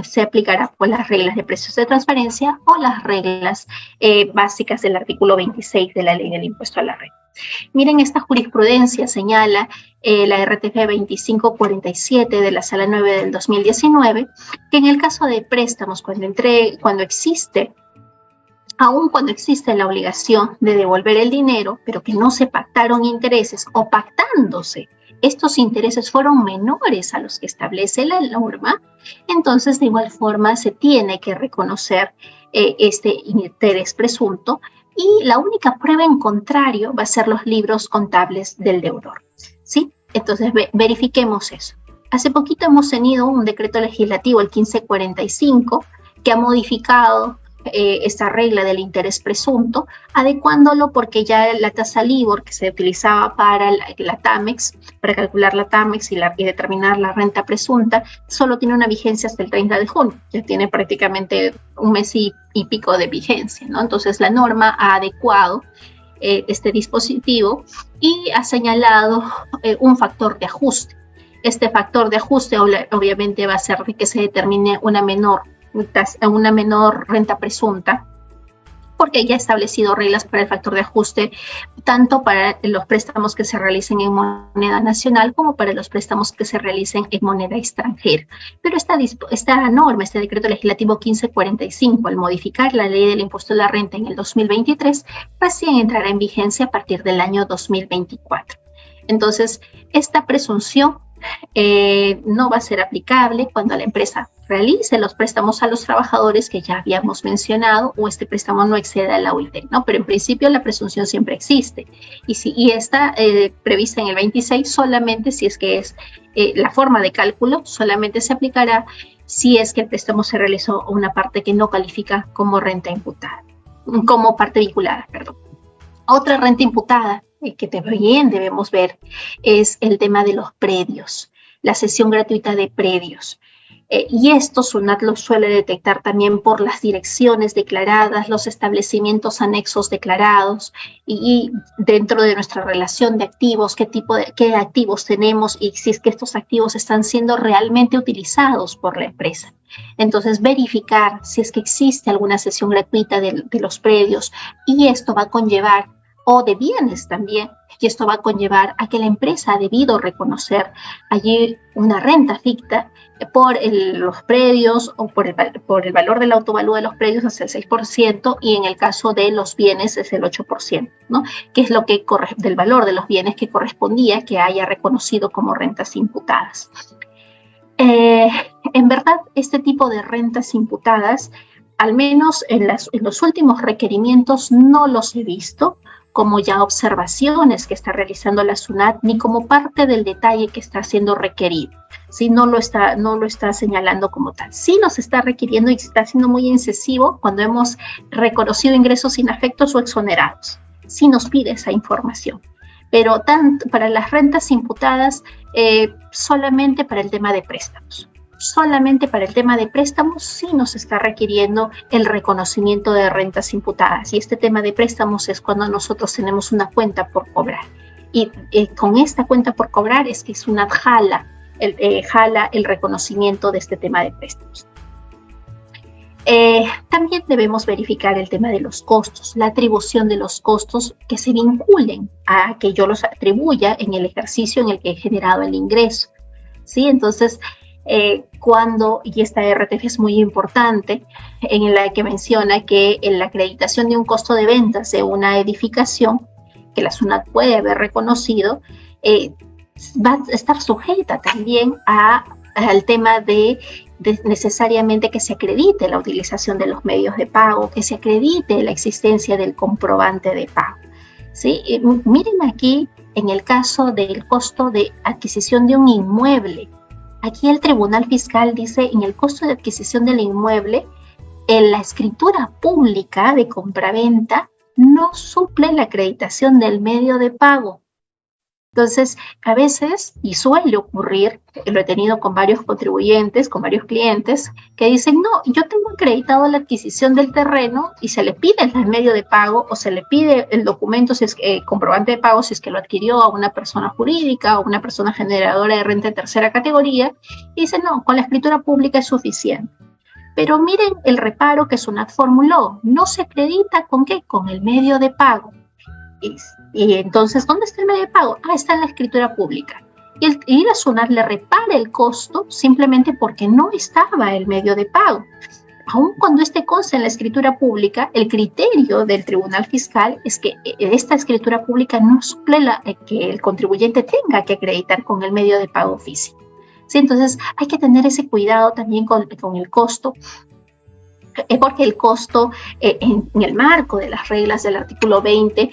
se aplicará por las reglas de precios de transparencia o las reglas básicas del artículo 26 de la ley del impuesto a la renta. Miren, esta jurisprudencia señala la RTF 2547 de la Sala 9 del 2019, que en el caso de préstamos, cuando existe la obligación de devolver el dinero, pero que no se pactaron intereses o pactándose estos intereses fueron menores a los que establece la norma, entonces de igual forma se tiene que reconocer este interés presunto y la única prueba en contrario va a ser los libros contables del deudor, ¿sí? Entonces verifiquemos eso. Hace poquito hemos tenido un decreto legislativo, el 1545, que ha modificado esta regla del interés presunto, adecuándolo porque ya la tasa LIBOR que se utilizaba para la TAMEX, para calcular la TAMEX y determinar la renta presunta, solo tiene una vigencia hasta el 30 de junio, ya tiene prácticamente un mes y pico de vigencia, ¿no? Entonces la norma ha adecuado este dispositivo y ha señalado un factor de ajuste. Este factor de ajuste obviamente va a ser de que se determine una menor renta presunta, porque ya ha establecido reglas para el factor de ajuste, tanto para los préstamos que se realicen en moneda nacional como para los préstamos que se realicen en moneda extranjera. Pero esta norma, este decreto legislativo 1545, al modificar la ley del impuesto a la renta en el 2023, recién entrará en vigencia a partir del año 2024. Entonces, esta presunción no va a ser aplicable cuando la empresa realice los préstamos a los trabajadores que ya habíamos mencionado o este préstamo no exceda la UIT, ¿no? Pero en principio la presunción siempre existe y está prevista en el 26 solamente si es que es la forma de cálculo, solamente se aplicará si es que el préstamo se realizó a una parte que no califica como renta imputada, como parte vinculada, perdón. Otra renta imputada que también debemos ver es el tema de los predios, la cesión gratuita de predios. Y esto SUNAT lo suele detectar también por las direcciones declaradas, los establecimientos anexos declarados y dentro de nuestra relación de activos, qué activos tenemos y si es que estos activos están siendo realmente utilizados por la empresa. Entonces, verificar si es que existe alguna cesión gratuita de los predios y esto va a conllevar o de bienes también, y esto va a conllevar a que la empresa ha debido reconocer allí una renta ficta por los predios o por el valor del autovalúo de los predios es el 6% y en el caso de los bienes es el 8%, ¿no? Que es lo que del valor de los bienes que correspondía que haya reconocido como rentas imputadas. En verdad, este tipo de rentas imputadas, al menos en los últimos requerimientos, no los he visto como ya observaciones que está realizando la SUNAT, ni como parte del detalle que está siendo requerido. ¿Sí? No lo está señalando como tal. Sí nos está requiriendo y está siendo muy incisivo cuando hemos reconocido ingresos inafectos o exonerados. Sí nos pide esa información. Pero tanto para las rentas imputadas, solamente para el tema de préstamos. Solamente para el tema de préstamos sí nos está requiriendo el reconocimiento de rentas imputadas. Y este tema de préstamos es cuando nosotros tenemos una cuenta por cobrar. Y con esta cuenta por cobrar es que SUNAT jala el reconocimiento de este tema de préstamos. También debemos verificar el tema de los costos, la atribución de los costos que se vinculen a que yo los atribuya en el ejercicio en el que he generado el ingreso. ¿Sí? Entonces, y esta RTF es muy importante, en la que menciona que en la acreditación de un costo de ventas de una edificación, que la SUNAT puede haber reconocido, va a estar sujeta también al tema de necesariamente que se acredite la utilización de los medios de pago, que se acredite la existencia del comprobante de pago. ¿Sí? Miren aquí, en el caso del costo de adquisición de un inmueble, Aquí el Tribunal Fiscal dice, en el costo de adquisición del inmueble, la escritura pública de compraventa no suple la acreditación del medio de pago. Entonces, a veces, y suele ocurrir, lo he tenido con varios contribuyentes, con varios clientes, que dicen, no, yo tengo acreditado la adquisición del terreno y se le pide el medio de pago o se le pide el documento, si es comprobante de pago, si es que lo adquirió a una persona jurídica o una persona generadora de renta de tercera categoría, y dicen, no, con la escritura pública es suficiente. Pero miren el reparo que SUNAT formuló, no se acredita ¿con qué? Con el medio de pago. Y entonces, ¿dónde está el medio de pago? Está en la escritura pública. Y la SUNAT le repara el costo simplemente porque no estaba el medio de pago. Aun cuando consta en la escritura pública, el criterio del Tribunal Fiscal es que esta escritura pública no suple que el contribuyente tenga que acreditar con el medio de pago físico. ¿Sí? Entonces, hay que tener ese cuidado también con el costo, porque el costo, en el marco de las reglas del artículo 20,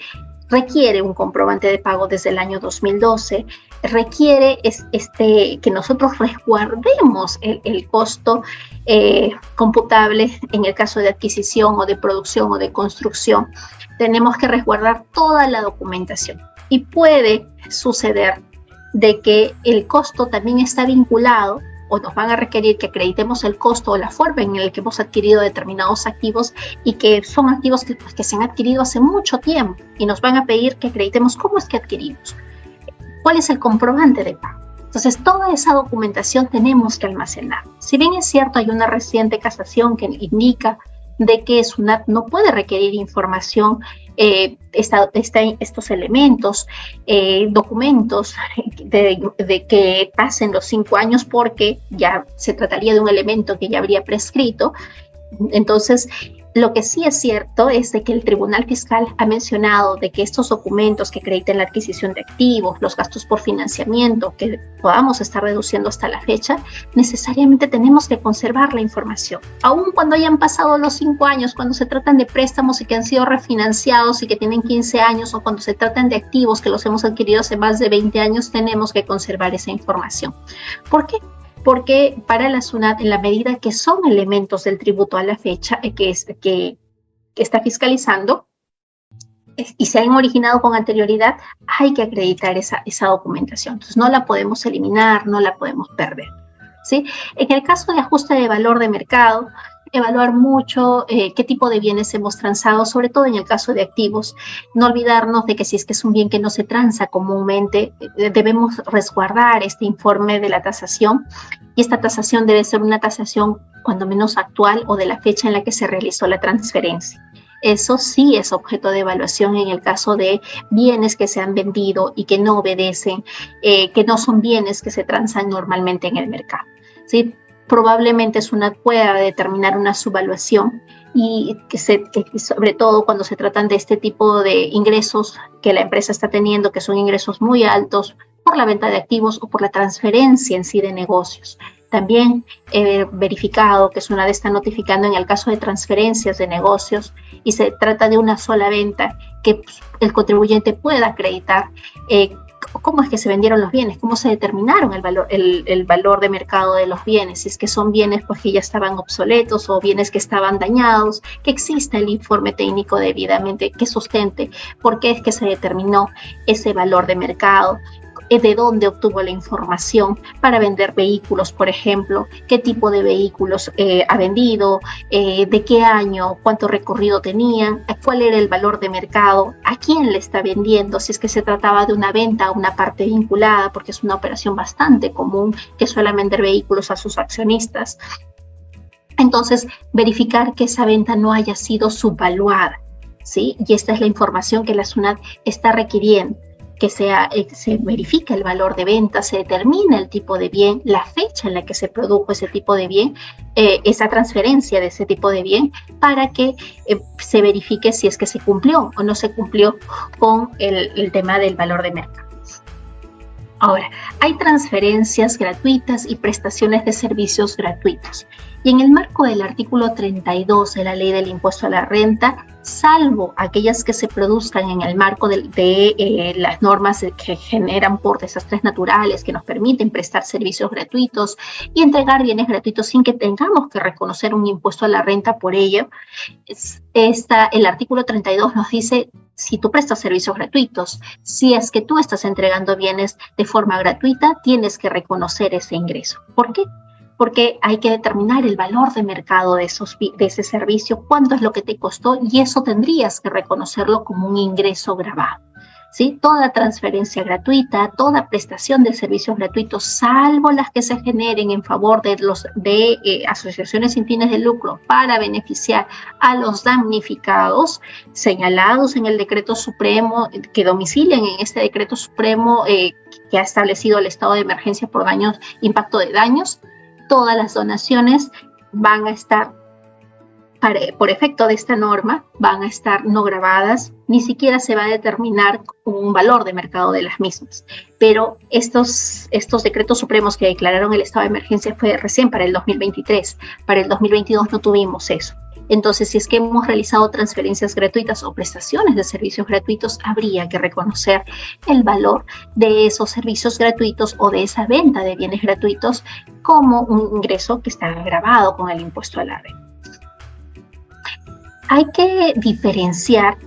requiere un comprobante de pago desde el año 2012, requiere que nosotros resguardemos el costo computable en el caso de adquisición o de producción o de construcción. Tenemos que resguardar toda la documentación y puede suceder de que el costo también está vinculado o nos van a requerir que acreditemos el costo o la forma en la que hemos adquirido determinados activos y que son activos que se han adquirido hace mucho tiempo y nos van a pedir que acreditemos cómo es que adquirimos, cuál es el comprobante de pago. Entonces, toda esa documentación tenemos que almacenar. Si bien es cierto, hay una reciente casación que indica de que SUNAT no puede requerir información, estos elementos, documentos de que pasen los 5 años porque ya se trataría de un elemento que ya habría prescrito. Entonces, lo que sí es cierto es de que el Tribunal Fiscal ha mencionado de que estos documentos que acrediten la adquisición de activos, los gastos por financiamiento que podamos estar reduciendo hasta la fecha, necesariamente tenemos que conservar la información. Aun cuando hayan pasado los 5 años, cuando se tratan de préstamos y que han sido refinanciados y que tienen 15 años, o cuando se tratan de activos que los hemos adquirido hace más de 20 años, tenemos que conservar esa información. ¿Por qué? Porque para la SUNAT, en la medida que son elementos del tributo a la fecha que está fiscalizando y se han originado con anterioridad, hay que acreditar esa documentación. Entonces, no la podemos eliminar, no la podemos perder, ¿sí? En el caso de ajuste de valor de mercado, evaluar mucho qué tipo de bienes hemos transado, sobre todo en el caso de activos. No olvidarnos de que si es que es un bien que no se transa comúnmente, debemos resguardar este informe de la tasación, y esta tasación debe ser una tasación cuando menos actual o de la fecha en la que se realizó la transferencia. Eso sí es objeto de evaluación en el caso de bienes que se han vendido y que no obedecen, que no son bienes que se transan normalmente en el mercado, ¿sí? Probablemente SUNAT pueda determinar una subvaluación y que sobre todo cuando se tratan de este tipo de ingresos que la empresa está teniendo, que son ingresos muy altos por la venta de activos o por la transferencia en sí de negocios. También he verificado que SUNAT está notificando en el caso de transferencias de negocios y se trata de una sola venta, que el contribuyente pueda acreditar cómo es que se vendieron los bienes, cómo se determinaron el valor de mercado de los bienes, si es que son bienes pues, que ya estaban obsoletos o bienes que estaban dañados, que exista el informe técnico debidamente que sustente por qué es que se determinó ese valor de mercado, de dónde obtuvo la información para vender vehículos, por ejemplo, qué tipo de vehículos ha vendido, de qué año, cuánto recorrido tenían, cuál era el valor de mercado, a quién le está vendiendo, si es que se trataba de una venta a una parte vinculada, porque es una operación bastante común que suelen vender vehículos a sus accionistas. Entonces, verificar que esa venta no haya sido subvaluada, ¿sí? Y esta es la información que la SUNAT está requiriendo, que se verifique el valor de venta, se determine el tipo de bien, la fecha en la que se produjo ese tipo de bien, esa transferencia de ese tipo de bien, para que se verifique si es que se cumplió o no se cumplió con el tema del valor de mercado. Ahora, hay transferencias gratuitas y prestaciones de servicios gratuitos. Y en el marco del artículo 32 de la Ley del Impuesto a la Renta, salvo aquellas que se produzcan en el marco de las normas que generan por desastres naturales, que nos permiten prestar servicios gratuitos y entregar bienes gratuitos sin que tengamos que reconocer un impuesto a la renta por ello, el artículo 32 nos dice: si tú prestas servicios gratuitos, si es que tú estás entregando bienes de forma gratuita, tienes que reconocer ese ingreso. ¿Por qué? Porque hay que determinar el valor de mercado de ese servicio, cuánto es lo que te costó, y eso tendrías que reconocerlo como un ingreso gravado. ¿Sí? Toda transferencia gratuita, toda prestación de servicios gratuitos, salvo las que se generen en favor de asociaciones sin fines de lucro para beneficiar a los damnificados, señalados en el decreto supremo, que domicilian en este decreto supremo que ha establecido el estado de emergencia por impacto de daños, todas las donaciones van a estar, por efecto de esta norma, van a estar no gravadas, ni siquiera se va a determinar un valor de mercado de las mismas. Pero estos decretos supremos que declararon el estado de emergencia fue recién para el 2023, para el 2022 no tuvimos eso. Entonces, si es que hemos realizado transferencias gratuitas o prestaciones de servicios gratuitos, habría que reconocer el valor de esos servicios gratuitos o de esa venta de bienes gratuitos como un ingreso que está gravado con el impuesto a la renta. Hay que diferenciar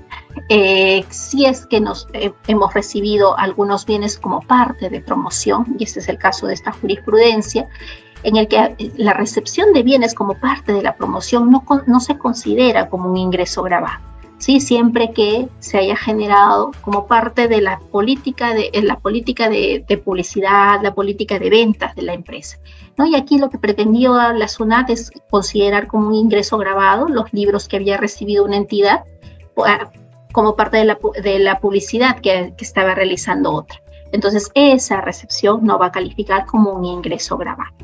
si es que hemos recibido algunos bienes como parte de promoción, y este es el caso de esta jurisprudencia, en el que la recepción de bienes como parte de la promoción no se considera como un ingreso gravado, ¿sí? Siempre que se haya generado como parte de la política de publicidad, la política de ventas de la empresa, ¿no? Y aquí lo que pretendió la SUNAT es considerar como un ingreso gravado los libros que había recibido una entidad como parte de la publicidad que estaba realizando otra. Entonces, esa recepción no va a calificar como un ingreso gravado.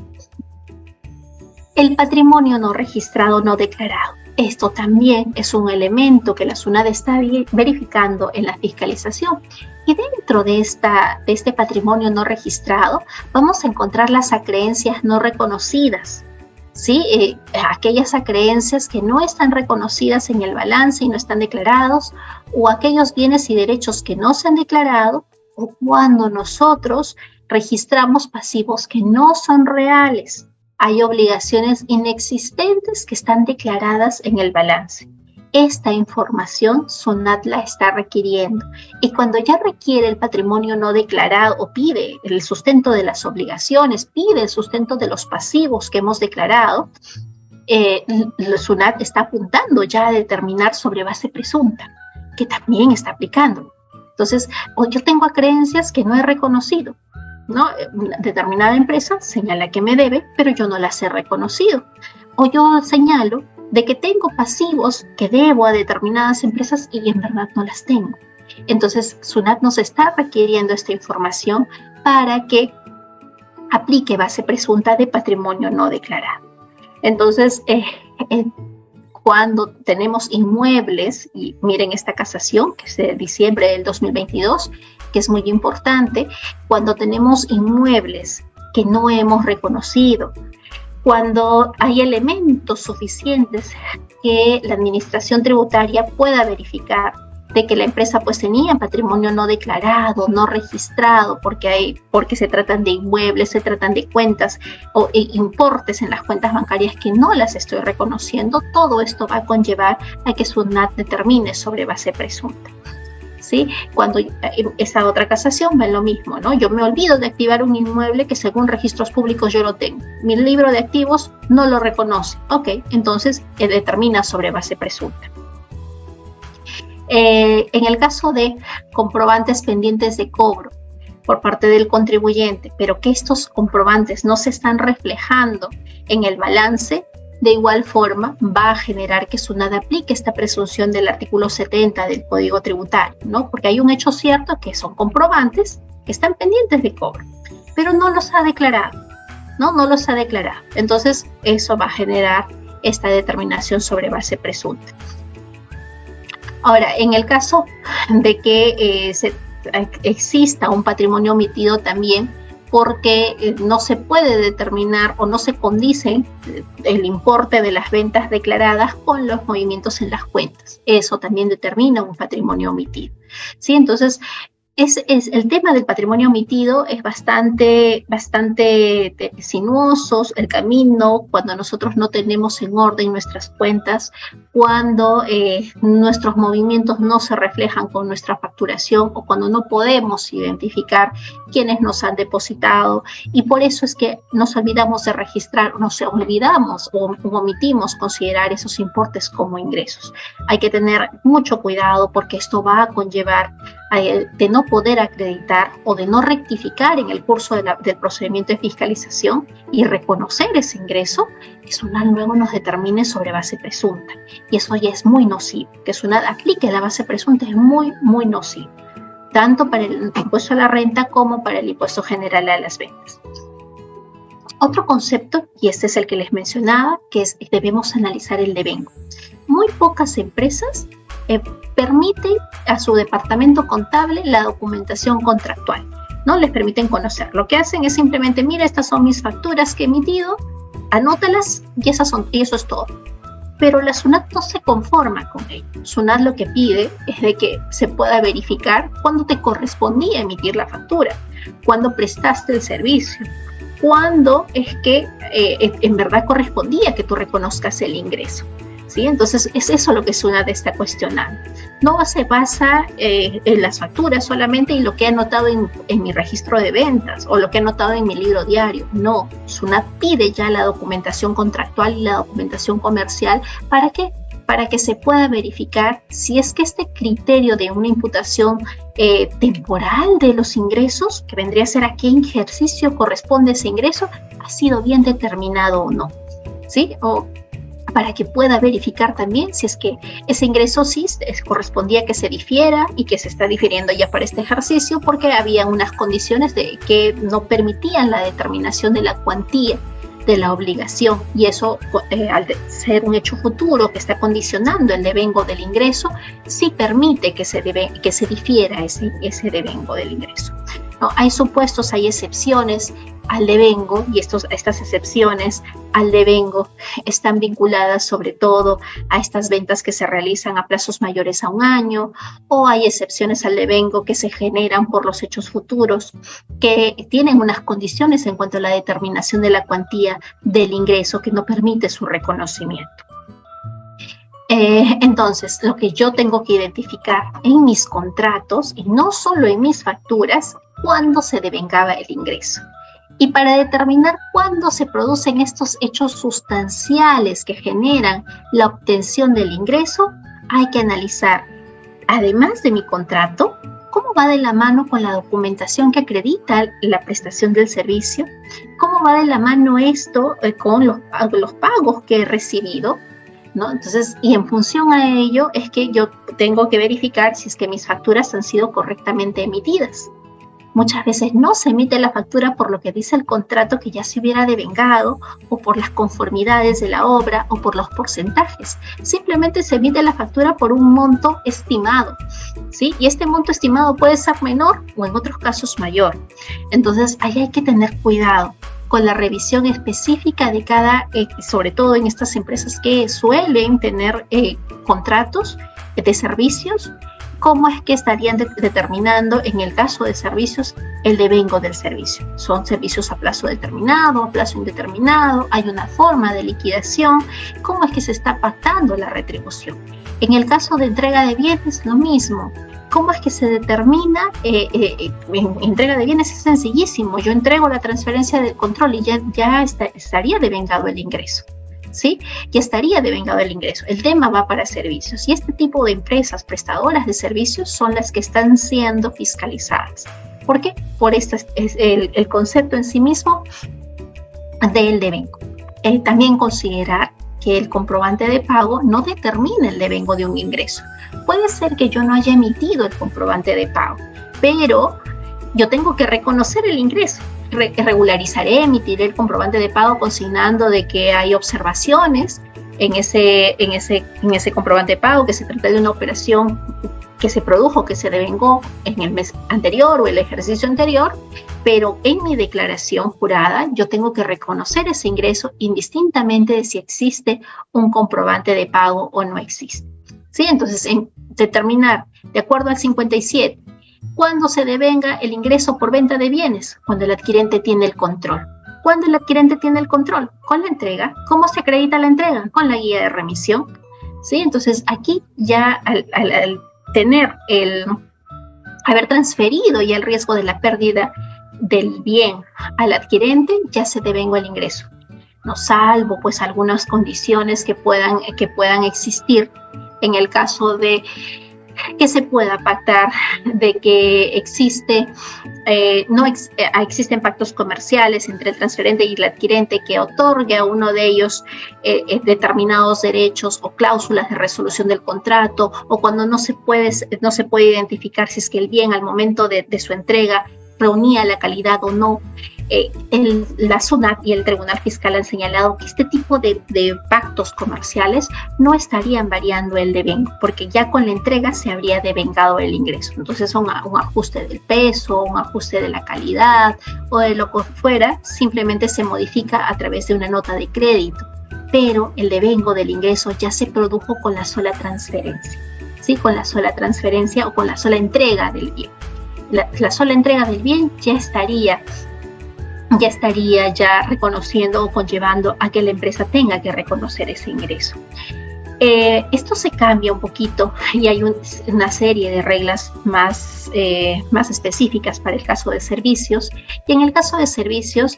El patrimonio no registrado, no declarado. Esto también es un elemento que la SUNAT está verificando en la fiscalización. Y dentro de este patrimonio no registrado, vamos a encontrar las acreencias no reconocidas, ¿sí? Aquellas acreencias que no están reconocidas en el balance y no están declarados, o aquellos bienes y derechos que no se han declarado, o cuando nosotros registramos pasivos que no son reales. Hay obligaciones inexistentes que están declaradas en el balance. Esta información SUNAT la está requiriendo, y cuando ya requiere el patrimonio no declarado o pide el sustento de las obligaciones, pide el sustento de los pasivos que hemos declarado, SUNAT está apuntando ya a determinar sobre base presunta, que también está aplicando. Entonces, yo tengo acreencias que no he reconocido, ¿no? Una determinada empresa señala que me debe, pero yo no las he reconocido. O yo señalo de que tengo pasivos que debo a determinadas empresas y en verdad no las tengo. Entonces, SUNAT nos está requiriendo esta información para que aplique base presunta de patrimonio no declarado. Entonces, cuando tenemos inmuebles, y miren esta casación que es de diciembre del 2022, que es muy importante, cuando tenemos inmuebles que no hemos reconocido, cuando hay elementos suficientes que la administración tributaria pueda verificar de que la empresa pues tenía patrimonio no declarado, no registrado, porque se tratan de inmuebles, se tratan de cuentas o importes en las cuentas bancarias que no las estoy reconociendo, todo esto va a conllevar a que SUNAT determine sobre base presunta. ¿Sí? Cuando esa otra casación va en lo mismo, ¿no? Yo me olvido de activar un inmueble que según registros públicos yo lo tengo. Mi libro de activos no lo reconoce. Ok, entonces determina sobre base presunta. En el caso de comprobantes pendientes de cobro por parte del contribuyente, pero que estos comprobantes no se están reflejando en el balance, de igual forma va a generar que SUNAT aplique esta presunción del artículo 70 del Código Tributario, ¿no? Porque hay un hecho cierto que son comprobantes que están pendientes de cobro, pero no los ha declarado, ¿no? No los ha declarado. Entonces, eso va a generar esta determinación sobre base presunta. Ahora, en el caso de que exista un patrimonio omitido también porque no se puede determinar o no se condice el importe de las ventas declaradas con los movimientos en las cuentas. Eso también determina un patrimonio omitido. ¿Sí? Entonces, el tema del patrimonio omitido es bastante sinuoso, el camino, cuando nosotros no tenemos en orden nuestras cuentas, cuando nuestros movimientos no se reflejan con nuestra facturación o cuando no podemos identificar quiénes nos han depositado, y por eso es que nos olvidamos de registrar, nos olvidamos o omitimos considerar esos importes como ingresos. Hay que tener mucho cuidado porque esto va a conllevar de no poder acreditar o de no rectificar en el curso del procedimiento de fiscalización y reconocer ese ingreso, que SUNAT luego nos determine sobre base presunta. Y eso ya es muy nocivo. Que SUNAT aplique la base presunta es muy, muy nocivo, tanto para el impuesto a la renta como para el impuesto general a las ventas. Otro concepto, y este es el que les mencionaba, que es debemos analizar el devengo. Muy pocas empresas permiten a su departamento contable la documentación contractual, ¿no? Les permiten conocer. Lo que hacen es simplemente, mira, estas son mis facturas que he emitido, anótalas y eso es todo. Pero la SUNAT no se conforma con ello. SUNAT lo que pide es de que se pueda verificar cuándo te correspondía emitir la factura, cuándo prestaste el servicio, cuándo es que en verdad correspondía que tú reconozcas el ingreso. ¿Sí? Entonces, es eso lo que SUNAT está cuestionando. No se basa en las facturas solamente y lo que he anotado en mi registro de ventas o lo que he anotado en mi libro diario. No, SUNAT pide ya la documentación contractual y la documentación comercial. ¿Para qué? Para que se pueda verificar si es que este criterio de una imputación temporal de los ingresos, que vendría a ser a qué ejercicio corresponde ese ingreso, ha sido bien determinado o no. ¿Sí? O para que pueda verificar también si es que ese ingreso sí correspondía que se difiera y que se está difiriendo ya para este ejercicio porque había unas condiciones que no permitían la determinación de la cuantía de la obligación, y eso al ser un hecho futuro que está condicionando el devengo del ingreso, sí permite que se difiera ese devengo del ingreso. ¿No? Hay supuestos, hay excepciones al devengo, y estas excepciones al devengo están vinculadas sobre todo a estas ventas que se realizan a plazos mayores a un año, o hay excepciones al devengo que se generan por los hechos futuros que tienen unas condiciones en cuanto a la determinación de la cuantía del ingreso que no permite su reconocimiento. Entonces, lo que yo tengo que identificar en mis contratos, y no solo en mis facturas, cuándo se devengaba el ingreso. Y para determinar cuándo se producen estos hechos sustanciales que generan la obtención del ingreso, hay que analizar, además de mi contrato, cómo va de la mano con la documentación que acredita la prestación del servicio, cómo va de la mano esto con los pagos que he recibido, ¿no? Entonces, y en función a ello es que yo tengo que verificar si es que mis facturas han sido correctamente emitidas. Muchas veces no se emite la factura por lo que dice el contrato que ya se hubiera devengado, o por las conformidades de la obra, o por los porcentajes. Simplemente se emite la factura por un monto estimado, ¿sí? Y este monto estimado puede ser menor o en otros casos mayor. Entonces, ahí hay que tener cuidado con la revisión específica de cada, sobre todo en estas empresas que suelen tener contratos de servicios, cómo es que estarían determinando en el caso de servicios el devengo del servicio. Son servicios a plazo determinado, a plazo indeterminado, hay una forma de liquidación, cómo es que se está pactando la retribución. En el caso de entrega de bienes, lo mismo. ¿Cómo es que se determina? Entrega de bienes es sencillísimo. Yo entrego la transferencia del control y ya estaría devengado el ingreso. ¿Sí? Ya estaría devengado el ingreso. El tema va para servicios, y este tipo de empresas prestadoras de servicios son las que están siendo fiscalizadas. ¿Por qué? Por este es el concepto en sí mismo del devengo. También considerar que el comprobante de pago no determina el devengo de un ingreso. Puede ser que yo no haya emitido el comprobante de pago, pero yo tengo que reconocer el ingreso. Regularizaré, emitiré el comprobante de pago consignando de que hay observaciones en ese comprobante de pago que se trata de una operación que se produjo, que se devengó en el mes anterior o el ejercicio anterior, pero en mi declaración jurada yo tengo que reconocer ese ingreso indistintamente de si existe un comprobante de pago o no existe. ¿Sí? Entonces, en determinar, de acuerdo al 57, ¿cuándo se devenga el ingreso por venta de bienes? Cuando el adquirente tiene el control. ¿Cuándo el adquirente tiene el control? Con la entrega. ¿Cómo se acredita la entrega? Con la guía de remisión. ¿Sí? Entonces, aquí ya al tener haber transferido ya el riesgo de la pérdida del bien al adquirente, ya se devengó el ingreso, no salvo pues algunas condiciones que puedan existir en el caso de que se pueda pactar, de que existen pactos comerciales entre el transferente y el adquirente que otorgue a uno de ellos determinados derechos o cláusulas de resolución del contrato, o cuando no se puede identificar si es que el bien al momento de su entrega reunía la calidad o no. La SUNAT y el Tribunal Fiscal han señalado que este tipo de pactos comerciales no estarían variando el devengo, porque ya con la entrega se habría devengado el ingreso. Entonces, un ajuste del peso, un ajuste de la calidad o de lo que fuera, simplemente se modifica a través de una nota de crédito, pero el devengo del ingreso ya se produjo con la sola transferencia, ¿sí? Con la sola transferencia o con la sola entrega del bien. La sola entrega del bien ya estaría reconociendo o conllevando a que la empresa tenga que reconocer ese ingreso. Esto se cambia un poquito y hay una serie de reglas más específicas para el caso de servicios, y en el caso de servicios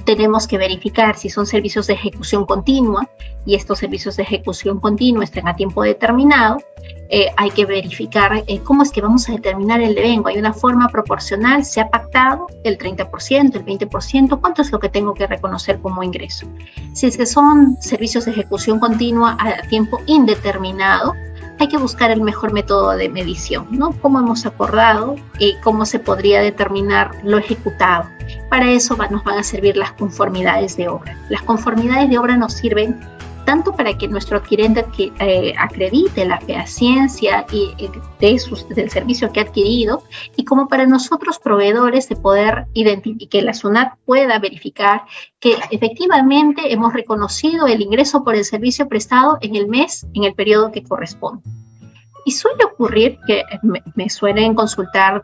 tenemos que verificar si son servicios de ejecución continua y estos servicios de ejecución continua están a tiempo determinado. Hay que verificar cómo es que vamos a determinar el devengo. Hay una forma proporcional, se ha pactado el 30%, el 20%, ¿cuánto es lo que tengo que reconocer como ingreso? Si es que son servicios de ejecución continua a tiempo indeterminado, hay que buscar el mejor método de medición, ¿no? Cómo hemos acordado y cómo se podría determinar lo ejecutado. Para eso nos van a servir las conformidades de obra. Las conformidades de obra nos sirven tanto para que nuestro adquirente acredite la fehaciencia del servicio que ha adquirido, y como para nosotros proveedores de poder identificar, que la SUNAT pueda verificar que efectivamente hemos reconocido el ingreso por el servicio prestado en el periodo que corresponde. Y suele ocurrir que me suelen consultar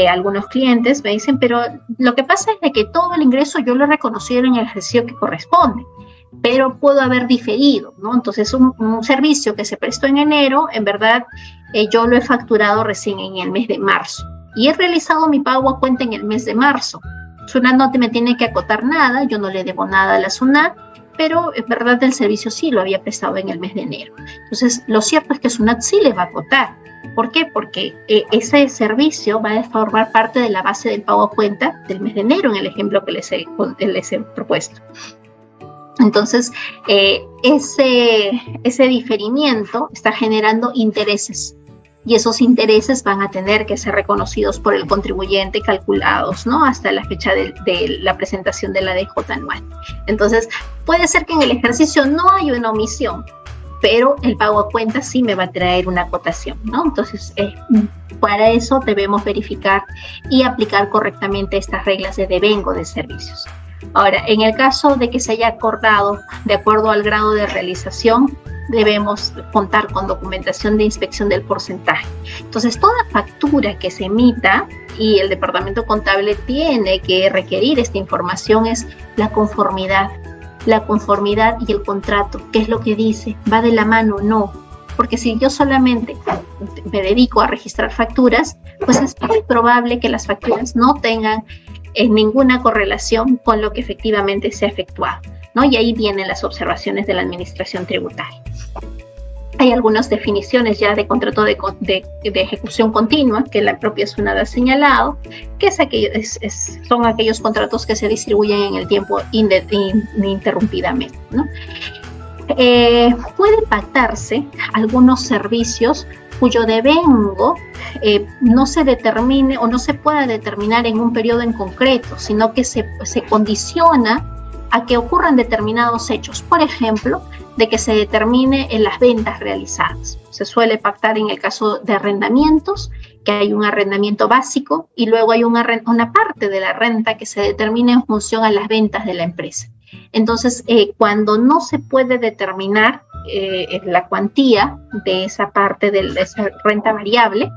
algunos clientes, me dicen, pero lo que pasa es de que todo el ingreso yo lo he reconocido en el ejercicio que corresponde, pero puedo haber diferido, ¿no? Entonces, un servicio que se prestó en enero, en verdad, yo lo he facturado recién en el mes de marzo y he realizado mi pago a cuenta en el mes de marzo. SUNAT no me tiene que acotar nada, yo no le debo nada a la SUNAT, pero en verdad el servicio sí lo había prestado en el mes de enero. Entonces, lo cierto es que SUNAT sí le va a acotar. ¿Por qué? Porque ese servicio va a formar parte de la base del pago a cuenta del mes de enero, en el ejemplo que les he propuesto. Entonces, ese diferimiento está generando intereses, y esos intereses van a tener que ser reconocidos por el contribuyente, calculados, ¿no? Hasta la fecha de la presentación de la DJ anual. Entonces, puede ser que en el ejercicio no haya una omisión, pero el pago a cuenta sí me va a traer una acotación, ¿no? Entonces, para eso debemos verificar y aplicar correctamente estas reglas de devengo de servicios. Ahora, en el caso de que se haya acordado de acuerdo al grado de realización, debemos contar con documentación de inspección del porcentaje. Entonces, toda factura que se emita, y el departamento contable tiene que requerir esta información, es la conformidad y el contrato. ¿Qué es lo que dice? ¿Va de la mano o no? Porque si yo solamente me dedico a registrar facturas, pues es muy probable que las facturas no tengan ninguna correlación con lo que efectivamente se ha efectuado, ¿no? Y ahí vienen las observaciones de la administración tributaria. Hay algunas definiciones ya de contrato de ejecución continua que la propia SUNAT ha señalado, que son aquellos contratos que se distribuyen en el tiempo ininterrumpidamente, ¿no? Puede pactarse algunos servicios cuyo devengo no se determine o no se pueda determinar en un periodo en concreto, sino que se condiciona a que ocurran determinados hechos. Por ejemplo, de que se determine en las ventas realizadas. Se suele pactar en el caso de arrendamientos, que hay un arrendamiento básico y luego hay una parte de la renta que se determina en función a las ventas de la empresa. Entonces, cuando no se puede determinar la cuantía de esa parte de esa renta variable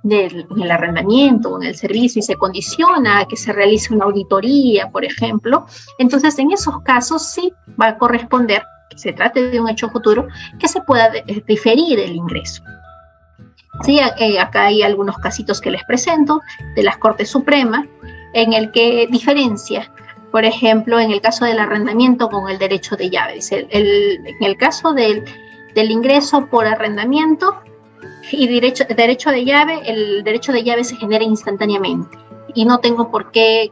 en el arrendamiento o en el servicio y se condiciona a que se realice una auditoría, por ejemplo, entonces en esos casos sí va a corresponder, que se trate de un hecho futuro, que se pueda diferir el ingreso. Sí, acá hay algunos casitos que les presento de las Cortes Supremas en el que diferencia, por ejemplo, en el caso del arrendamiento con el derecho de llave. En el caso del ingreso por arrendamiento y derecho de llave, el derecho de llave se genera instantáneamente y no tengo por qué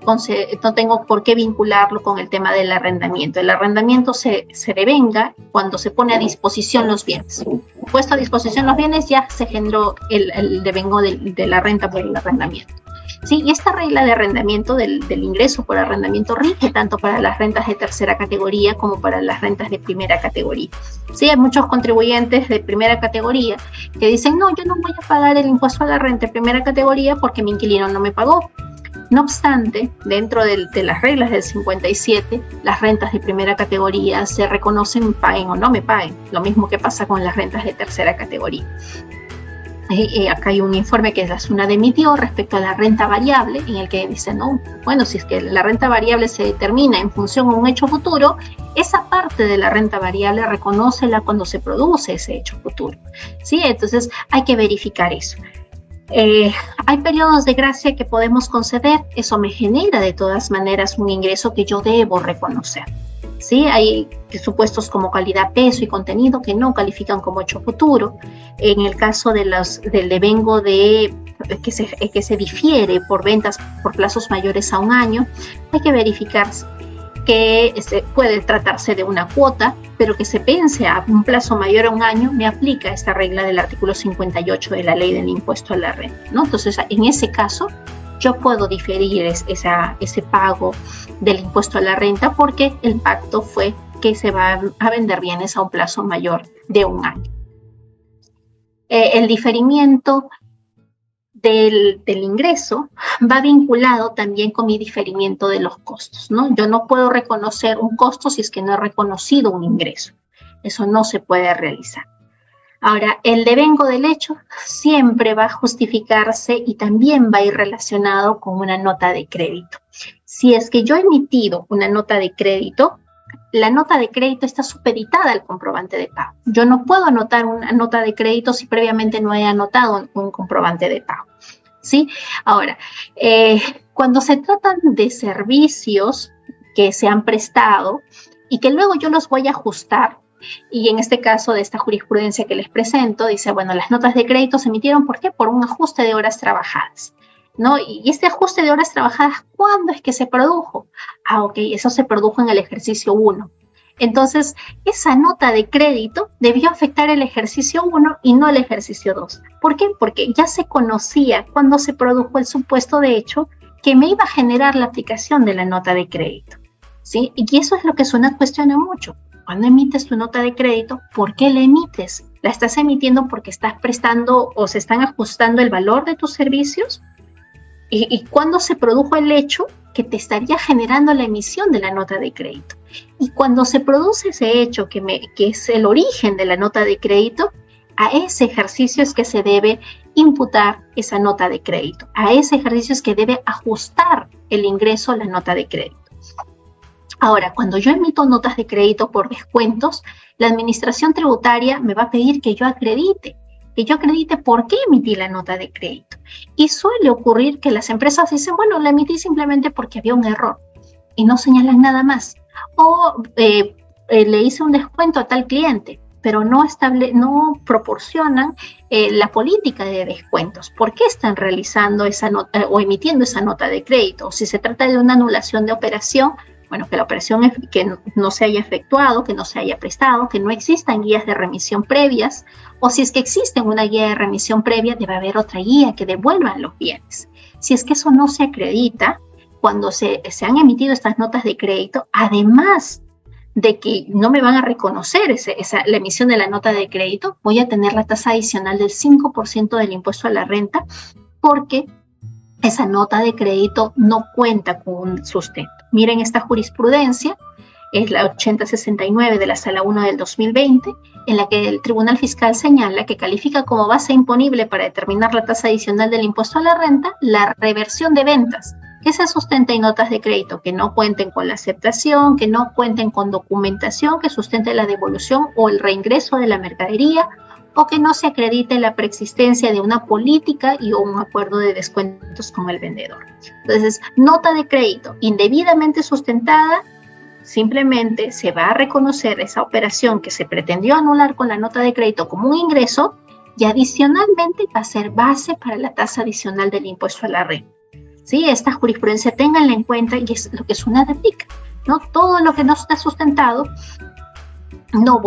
vincularlo con el tema del arrendamiento. El arrendamiento se devenga cuando se pone a disposición los bienes. Puesto a disposición los bienes, ya se generó el devengo de la renta por el arrendamiento. Sí, y esta regla de arrendamiento del ingreso por arrendamiento rige tanto para las rentas de tercera categoría como para las rentas de primera categoría. Sí, hay muchos contribuyentes de primera categoría que dicen, no, yo no voy a pagar el impuesto a la renta de primera categoría porque mi inquilino no me pagó. No obstante, dentro de las reglas del 57, las rentas de primera categoría se reconocen, paguen o no me paguen, lo mismo que pasa con las rentas de tercera categoría. Acá hay un informe que la SUNAT emitió respecto a la renta variable, en el que dice, no, bueno, si es que la renta variable se determina en función a un hecho futuro, esa parte de la renta variable reconócela cuando se produce ese hecho futuro. ¿Sí? Entonces hay que verificar eso. Hay periodos de gracia que podemos conceder, eso me genera de todas maneras un ingreso que yo debo reconocer. ¿Sí? Hay supuestos como calidad, peso y contenido que no califican como hecho futuro. En el caso del devengo que se difiere por ventas por plazos mayores a un año, hay que verificar que puede tratarse de una cuota, pero que se pense a un plazo mayor a un año, me aplica esta regla del artículo 58 de la Ley del Impuesto a la Renta, ¿no? Entonces, en ese caso, yo puedo diferir ese pago del impuesto a la renta porque el pacto fue que se van a vender bienes a un plazo mayor de un año. El diferimiento del ingreso va vinculado también con mi diferimiento de los costos, ¿no? Yo no puedo reconocer un costo si es que no he reconocido un ingreso. Eso no se puede realizar. Ahora, el devengo del hecho siempre va a justificarse y también va a ir relacionado con una nota de crédito. Si es que yo he emitido una nota de crédito, la nota de crédito está supeditada al comprobante de pago. Yo no puedo anotar una nota de crédito si previamente no he anotado un comprobante de pago. ¿Sí? Ahora, cuando se tratan de servicios que se han prestado y que luego yo los voy a ajustar, y en este caso de esta jurisprudencia que les presento, dice, bueno, las notas de crédito se emitieron, ¿por qué? Por un ajuste de horas trabajadas, ¿no? Y este ajuste de horas trabajadas, ¿cuándo es que se produjo? Ok, eso se produjo en el ejercicio 1. Entonces, esa nota de crédito debió afectar el ejercicio 1 y no el ejercicio 2. ¿Por qué? Porque ya se conocía cuando se produjo el supuesto de hecho que me iba a generar la aplicación de la nota de crédito, ¿sí? Y eso es lo que SUNAT cuestiona mucho. Cuando emites tu nota de crédito, ¿por qué la emites? ¿La estás emitiendo porque estás prestando o se están ajustando el valor de tus servicios? ¿Y cuándo se produjo el hecho que te estaría generando la emisión de la nota de crédito? Y cuando se produce ese hecho que es el origen de la nota de crédito, a ese ejercicio es que se debe imputar esa nota de crédito. A ese ejercicio es que debe ajustar el ingreso a la nota de crédito. Ahora, cuando yo emito notas de crédito por descuentos, la administración tributaria me va a pedir que yo acredite por qué emití la nota de crédito. Y suele ocurrir que las empresas dicen, bueno, la emití simplemente porque había un error y no señalan nada más. O le hice un descuento a tal cliente, pero no proporcionan la política de descuentos. ¿Por qué están realizando esa nota o emitiendo esa nota de crédito? O si se trata de una anulación de operación, bueno, que la operación que no se haya efectuado, que no se haya prestado, que no existan guías de remisión previas, o si es que existe una guía de remisión previa, debe haber otra guía que devuelvan los bienes. Si es que eso no se acredita, cuando se han emitido estas notas de crédito, además de que no me van a reconocer la emisión de la nota de crédito, voy a tener la tasa adicional del 5% del impuesto a la renta, porque esa nota de crédito no cuenta con un sustento. Miren esta jurisprudencia, es la 8069 de la Sala 1 del 2020, en la que el Tribunal Fiscal señala que califica como base imponible para determinar la tasa adicional del impuesto a la renta la reversión de ventas que se sustenta en notas de crédito que no cuenten con la aceptación, que no cuenten con documentación que sustente la devolución o el reingreso de la mercadería, o que no se acredite la preexistencia de una política y o un acuerdo de descuentos con el vendedor. Entonces, nota de crédito indebidamente sustentada, simplemente se va a reconocer esa operación que se pretendió anular con la nota de crédito como un ingreso y adicionalmente va a ser base para la tasa adicional del impuesto a la renta. ¿Sí? Esta jurisprudencia ténganla en cuenta y es lo que SUNAT aplica, ¿no? Todo lo que no está sustentado, no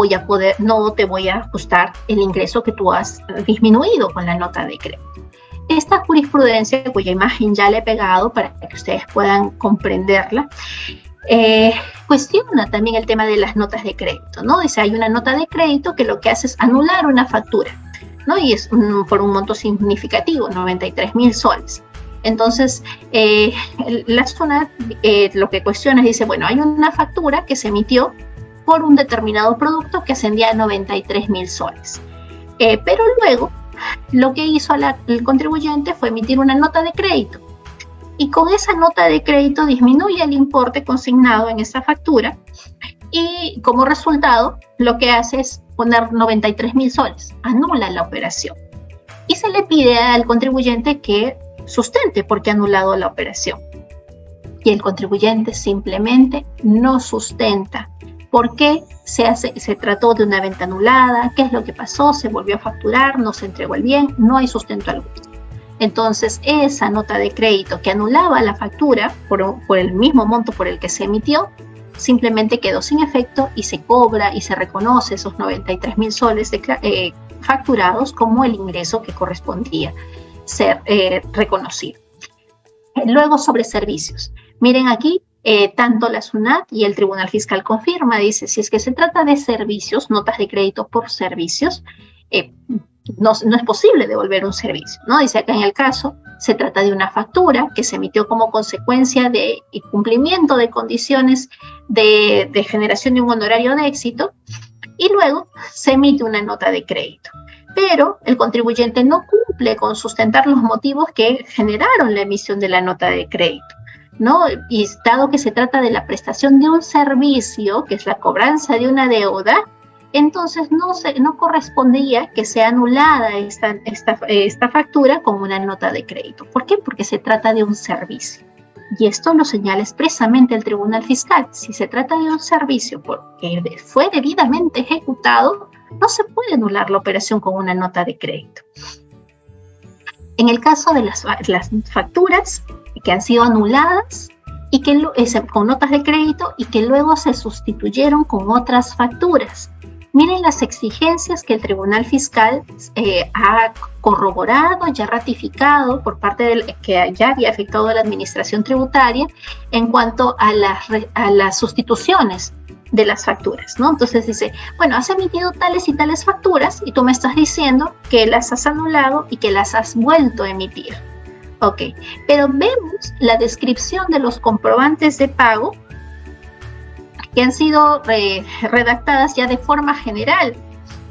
te voy a ajustar el ingreso que tú has disminuido con la nota de crédito. Esta jurisprudencia, cuya imagen ya le he pegado para que ustedes puedan comprenderla, cuestiona también el tema de las notas de crédito, ¿no? Dice, hay una nota de crédito que lo que hace es anular una factura, ¿no? Y es por un monto significativo, 93.000 soles. Entonces, la SUNAT lo que cuestiona es, dice, bueno, hay una factura que se emitió por un determinado producto que ascendía a 93.000 soles. Pero luego, lo que hizo el contribuyente fue emitir una nota de crédito. Y con esa nota de crédito disminuye el importe consignado en esa factura y como resultado lo que hace es poner 93.000 soles, anula la operación. Y se le pide al contribuyente que sustente porque ha anulado la operación. Y el contribuyente simplemente no sustenta. ¿Por qué se trató de una venta anulada? ¿Qué es lo que pasó? ¿Se volvió a facturar? ¿No se entregó el bien? No hay sustento alguno. Entonces, esa nota de crédito que anulaba la factura por el mismo monto por el que se emitió, simplemente quedó sin efecto y se cobra y se reconoce esos 93.000 soles facturados como el ingreso que correspondía ser reconocido. Luego, sobre servicios. Miren aquí, tanto la SUNAT y el Tribunal Fiscal confirma, dice, si es que se trata de servicios, notas de crédito por servicios, no es posible devolver un servicio, ¿no? Dice acá en el caso, se trata de una factura que se emitió como consecuencia de cumplimiento de condiciones de generación de un honorario de éxito y luego se emite una nota de crédito. Pero el contribuyente no cumple con sustentar los motivos que generaron la emisión de la nota de crédito, ¿no? Y dado que se trata de la prestación de un servicio, que es la cobranza de una deuda, entonces no correspondía que sea anulada esta factura con una nota de crédito. ¿Por qué? Porque se trata de un servicio. Y esto lo señala expresamente el Tribunal Fiscal. Si se trata de un servicio porque fue debidamente ejecutado, no se puede anular la operación con una nota de crédito. En el caso de las facturas que han sido anuladas y con notas de crédito y que luego se sustituyeron con otras facturas, miren las exigencias que el Tribunal Fiscal ha corroborado, ya ratificado por parte que ya había afectado a la administración tributaria en cuanto a las sustituciones de las facturas, ¿no? Entonces dice, bueno, has emitido tales y tales facturas y tú me estás diciendo que las has anulado y que las has vuelto a emitir. Ok, pero vemos la descripción de los comprobantes de pago que han sido redactadas ya de forma general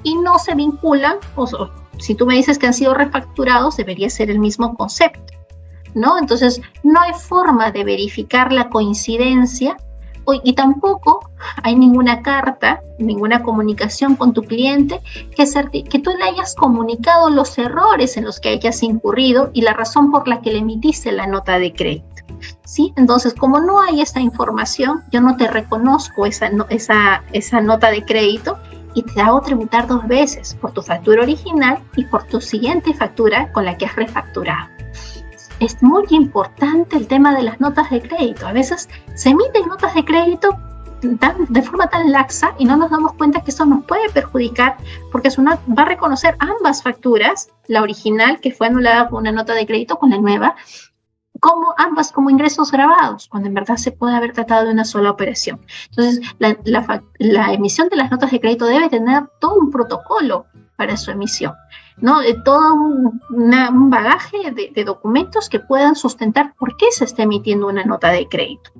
y no se vinculan, si tú me dices que han sido refacturados, debería ser el mismo concepto, ¿no? Entonces, no hay forma de verificar la coincidencia y tampoco hay ninguna carta, ninguna comunicación con tu cliente que tú le hayas comunicado los errores en los que hayas incurrido y la razón por la que le emitiste la nota de crédito. ¿Sí? Entonces, como no hay esta información, yo no te reconozco esa nota de crédito y te hago tributar 2 veces, por tu factura original y por tu siguiente factura con la que has refacturado. Es muy importante el tema de las notas de crédito. A veces se emiten notas de crédito de forma tan laxa y no nos damos cuenta que eso nos puede perjudicar porque SUNAT va a reconocer ambas facturas, la original que fue anulada por una nota de crédito con la nueva, como ambas como ingresos grabados, cuando en verdad se puede haber tratado de una sola operación. Entonces, la emisión de las notas de crédito debe tener todo un protocolo para su emisión, ¿no? Todo un bagaje de documentos que puedan sustentar por qué se está emitiendo una nota de crédito.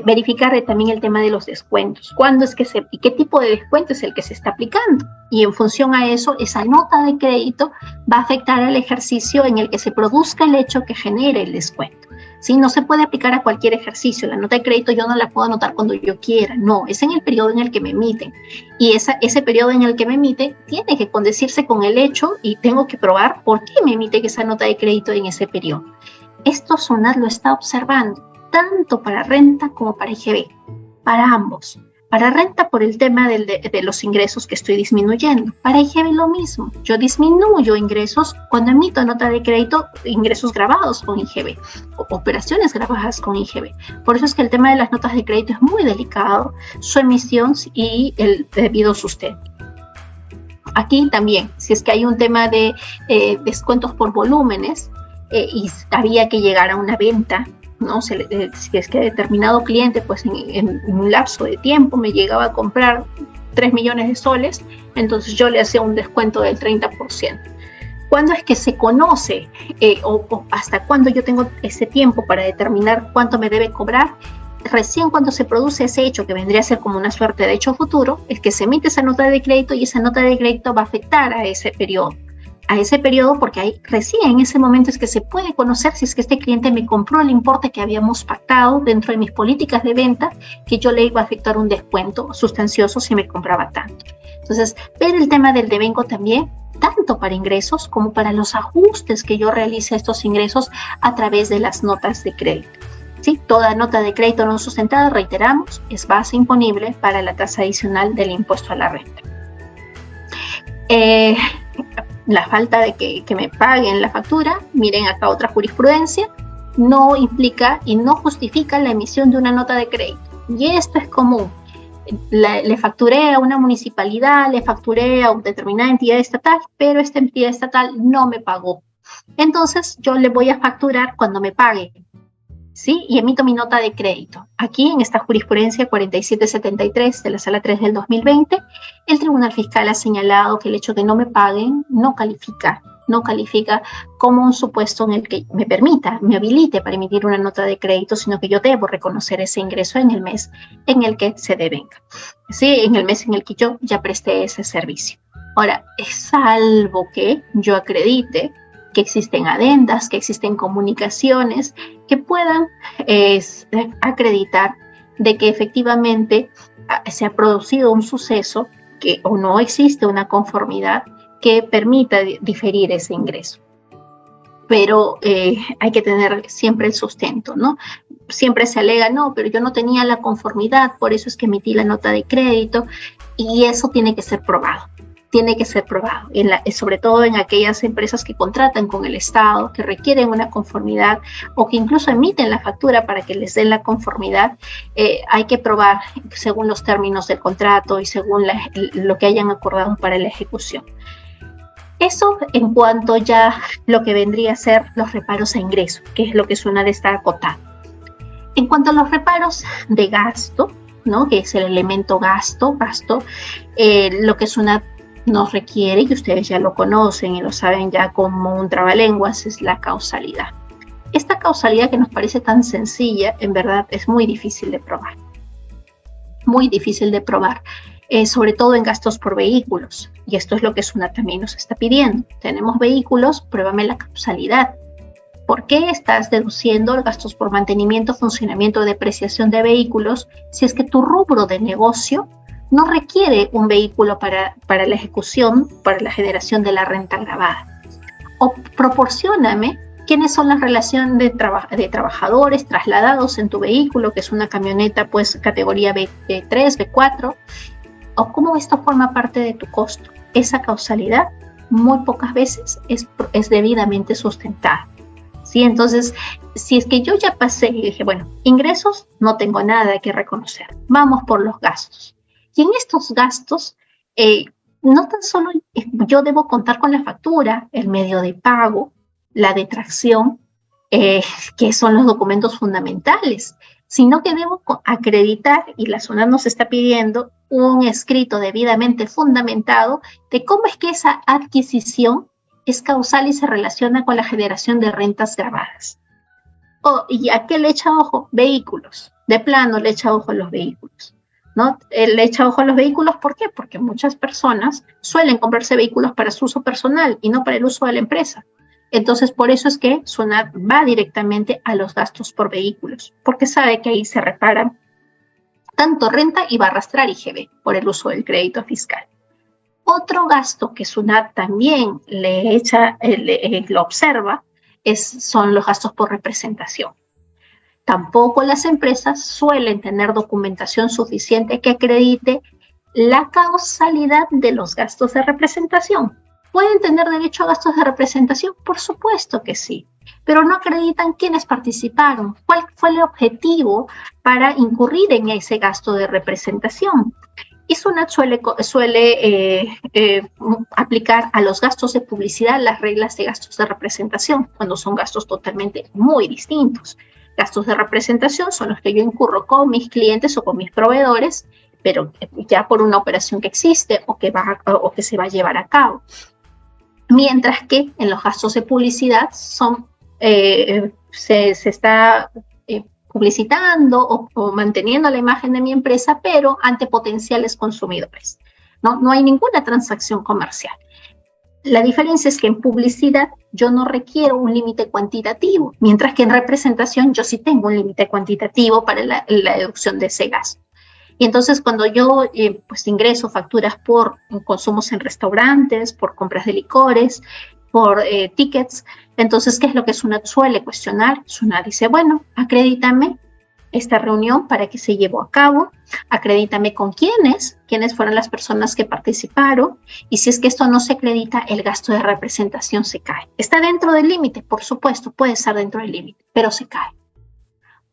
Verificar también el tema de los descuentos, cuándo es que y qué tipo de descuento es el que se está aplicando, y en función a eso, esa nota de crédito va a afectar al ejercicio en el que se produzca el hecho que genere el descuento. ¿Sí? No se puede aplicar a cualquier ejercicio. La nota de crédito yo no la puedo anotar cuando yo quiera, no, es en el periodo en el que me emiten, y ese periodo en el que me emite tiene que condecirse con el hecho y tengo que probar por qué me emite esa nota de crédito en ese periodo. Esto SUNAT lo está observando tanto para renta como para IGB, para ambos. Para renta por el tema de los ingresos que estoy disminuyendo. Para IGB lo mismo. Yo disminuyo ingresos cuando emito nota de crédito, ingresos grabados con IGB, o operaciones grabadas con IGB. Por eso es que el tema de las notas de crédito es muy delicado, su emisión y el debido sustento. Aquí también, si es que hay un tema de descuentos por volúmenes y había que llegar a una venta, ¿no? Si es que determinado cliente, pues en un lapso de tiempo me llegaba a comprar 3 millones de soles, entonces yo le hacía un descuento del 30%. ¿Cuándo es que se conoce o hasta cuándo yo tengo ese tiempo para determinar cuánto me debe cobrar? Recién cuando se produce ese hecho, que vendría a ser como una suerte de hecho futuro, es que se emite esa nota de crédito y esa nota de crédito va a afectar a ese periodo. Porque ahí recién en ese momento es que se puede conocer si es que este cliente me compró el importe que habíamos pactado dentro de mis políticas de venta, que yo le iba a efectuar un descuento sustancioso si me compraba tanto. Entonces, ver el tema del devengo también, tanto para ingresos como para los ajustes que yo realice a estos ingresos a través de las notas de crédito. ¿Sí? Toda nota de crédito no sustentada, reiteramos, es base imponible para la tasa adicional del impuesto a la renta. La falta de que me paguen la factura, miren acá otra jurisprudencia, no implica y no justifica la emisión de una nota de crédito. Y esto es común. Le facturé a una municipalidad, le facturé a una determinada entidad estatal, pero esta entidad estatal no me pagó. Entonces yo le voy a facturar cuando me pague, ¿sí? Y emito mi nota de crédito. Aquí en esta jurisprudencia 4773 de la Sala 3 del 2020, el Tribunal Fiscal ha señalado que el hecho de no me paguen no califica como un supuesto en el que me habilite para emitir una nota de crédito, sino que yo debo reconocer ese ingreso en el mes en el que se devenga, ¿sí? En el mes en el que yo ya presté ese servicio. Ahora, es salvo que yo acredite que existen adendas, que existen comunicaciones que puedan acreditar de que efectivamente se ha producido un suceso o no existe una conformidad que permita diferir ese ingreso. Pero hay que tener siempre el sustento, ¿no? Siempre se alega, no, pero yo no tenía la conformidad, por eso es que emití la nota de crédito, y eso tiene que ser probado. Sobre todo en aquellas empresas que contratan con el Estado, que requieren una conformidad o que incluso emiten la factura para que les den la conformidad. Hay que probar según los términos del contrato y según lo que hayan acordado para la ejecución. Eso en cuanto ya lo que vendría a ser los reparos a ingreso, que es lo que SUNAT está acotando. En cuanto a los reparos de gasto, ¿no? Que es el elemento gasto, lo que SUNAT nos requiere, y ustedes ya lo conocen y lo saben ya como un trabalenguas, es la causalidad. Esta causalidad que nos parece tan sencilla, en verdad es muy difícil de probar. Muy difícil de probar, sobre todo en gastos por vehículos. Y esto es lo que SUNAT también nos está pidiendo. Tenemos vehículos, pruébame la causalidad. ¿Por qué estás deduciendo gastos por mantenimiento, funcionamiento, depreciación de vehículos si es que tu rubro de negocio no requiere un vehículo para la ejecución, para la generación de la renta gravada? O proporcióname quiénes son las relaciones de trabajadores trasladados en tu vehículo, que es una camioneta pues categoría B3, B4, o cómo esto forma parte de tu costo. Esa causalidad muy pocas veces es debidamente sustentada. ¿Sí? Entonces, si es que yo ya pasé y dije, bueno, ingresos no tengo nada que reconocer, vamos por los gastos. Y en estos gastos, no tan solo yo debo contar con la factura, el medio de pago, la detracción, que son los documentos fundamentales, sino que debo acreditar, y la SUNAT nos está pidiendo, un escrito debidamente fundamentado de cómo es que esa adquisición es causal y se relaciona con la generación de rentas grabadas. ¿Y a qué le echa ojo? Vehículos. De plano le echa ojo a los vehículos, ¿no? Le echa ojo a los vehículos, ¿por qué? Porque muchas personas suelen comprarse vehículos para su uso personal y no para el uso de la empresa. Entonces, por eso es que SUNAT va directamente a los gastos por vehículos, porque sabe que ahí se reparan tanto renta y va a arrastrar IGB por el uso del crédito fiscal. Otro gasto que SUNAT también le echa, lo observa, son los gastos por representación. Tampoco las empresas suelen tener documentación suficiente que acredite la causalidad de los gastos de representación. ¿Pueden tener derecho a gastos de representación? Por supuesto que sí, pero no acreditan quiénes participaron, cuál fue el objetivo para incurrir en ese gasto de representación. Y SUNAT suele aplicar a los gastos de publicidad las reglas de gastos de representación, cuando son gastos totalmente muy distintos. Gastos de representación son los que yo incurro con mis clientes o con mis proveedores, pero ya por una operación que existe o que se va a llevar a cabo. Mientras que en los gastos de publicidad se está publicitando o manteniendo la imagen de mi empresa, pero ante potenciales consumidores. No hay ninguna transacción comercial. La diferencia es que en publicidad yo no requiero un límite cuantitativo, mientras que en representación yo sí tengo un límite cuantitativo para la deducción de ese gasto. Y entonces cuando yo pues ingreso facturas por consumos en restaurantes, por compras de licores, por tickets, entonces, ¿qué es lo que SUNAT suele cuestionar? SUNAT dice, bueno, acredítame esta reunión para que se llevó a cabo, acredítame con quiénes fueron las personas que participaron, y si es que esto no se acredita, el gasto de representación se cae. ¿Está dentro del límite? Por supuesto, puede estar dentro del límite, pero se cae.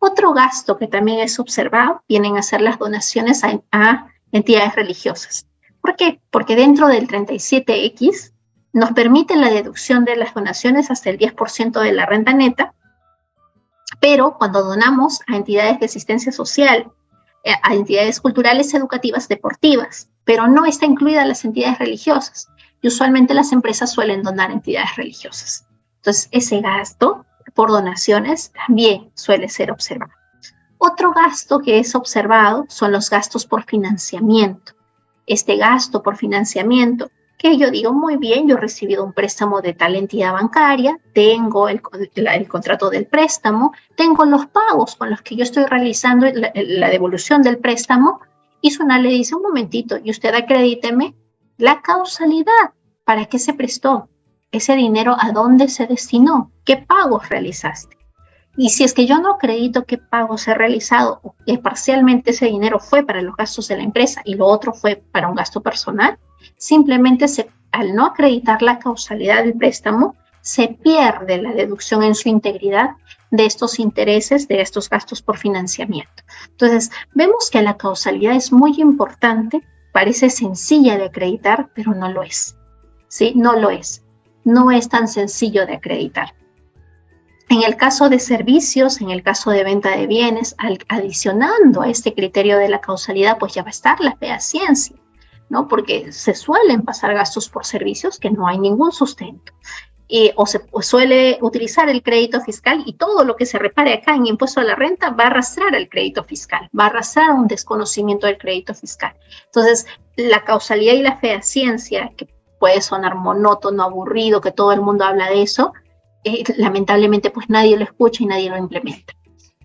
Otro gasto que también es observado vienen a ser las donaciones a entidades religiosas. ¿Por qué? Porque dentro del 37X nos permite la deducción de las donaciones hasta el 10% de la renta neta, pero cuando donamos a entidades de asistencia social, a entidades culturales, educativas, deportivas, pero no está incluida las entidades religiosas, y usualmente las empresas suelen donar a entidades religiosas. Entonces, ese gasto por donaciones también suele ser observado. Otro gasto que es observado son los gastos por financiamiento. Este gasto por financiamiento, que yo digo, muy bien, yo he recibido un préstamo de tal entidad bancaria, tengo el contrato del préstamo, tengo los pagos con los que yo estoy realizando la devolución del préstamo, y SUNAT le dice, un momentito, y usted acredíteme la causalidad, ¿para qué se prestó? Ese dinero, ¿a dónde se destinó? ¿Qué pagos realizaste? Y si es que yo no acredito qué pagos he realizado, o que parcialmente ese dinero fue para los gastos de la empresa y lo otro fue para un gasto personal, simplemente al no acreditar la causalidad del préstamo, se pierde la deducción en su integridad de estos intereses, de estos gastos por financiamiento. Entonces, vemos que la causalidad es muy importante, parece sencilla de acreditar, pero no lo es. ¿Sí? No lo es. No es tan sencillo de acreditar. En el caso de servicios, en el caso de venta de bienes, adicionando a este criterio de la causalidad, pues ya va a estar la fehaciencia, ¿no? Porque se suelen pasar gastos por servicios que no hay ningún sustento. O se suele utilizar el crédito fiscal, y todo lo que se repare acá en impuesto a la renta va a arrastrar al crédito fiscal, va a arrastrar un desconocimiento del crédito fiscal. Entonces, la causalidad y la fehaciencia, que puede sonar monótono, aburrido, que todo el mundo habla de eso, lamentablemente pues nadie lo escucha y nadie lo implementa.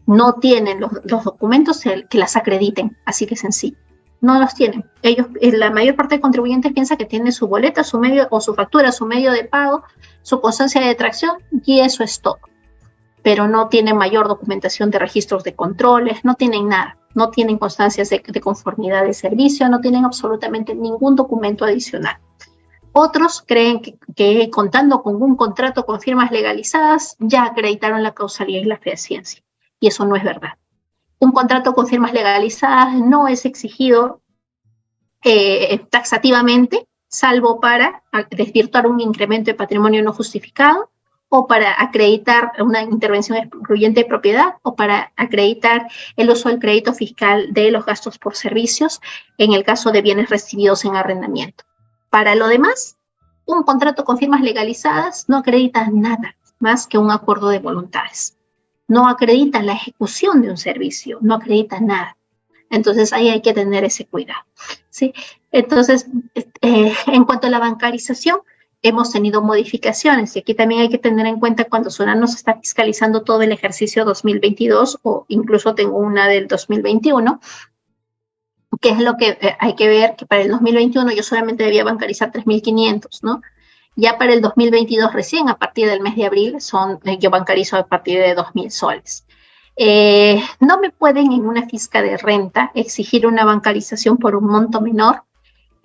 No tienen los documentos que las acrediten, así que sencillo. No los tienen. Ellos, la mayor parte de contribuyentes piensa que tiene su boleta, su medio, o su factura, su medio de pago, su constancia de detracción, y eso es todo. Pero no tienen mayor documentación de registros de controles, no tienen nada. No tienen constancias de conformidad de servicio, no tienen absolutamente ningún documento adicional. Otros creen que contando con un contrato con firmas legalizadas ya acreditaron la causalidad y la fehaciencia, y eso no es verdad. Un contrato con firmas legalizadas no es exigido taxativamente, salvo para desvirtuar un incremento de patrimonio no justificado o para acreditar una intervención excluyente de propiedad, o para acreditar el uso del crédito fiscal de los gastos por servicios en el caso de bienes recibidos en arrendamiento. Para lo demás, un contrato con firmas legalizadas no acredita nada más que un acuerdo de voluntades. No acredita la ejecución de un servicio, no acredita nada. Entonces ahí hay que tener ese cuidado, ¿sí? Entonces, en cuanto a la bancarización, hemos tenido modificaciones y aquí también hay que tener en cuenta cuando SUNAT nos está fiscalizando todo el ejercicio 2022 o incluso tengo una del 2021, que es lo que hay que ver, que para el 2021 yo solamente debía bancarizar 3.500, ¿no? Ya para el 2022 recién, a partir del mes de abril, yo bancarizo a partir de 2.000 soles. No me pueden en una fisca de renta exigir una bancarización por un monto menor,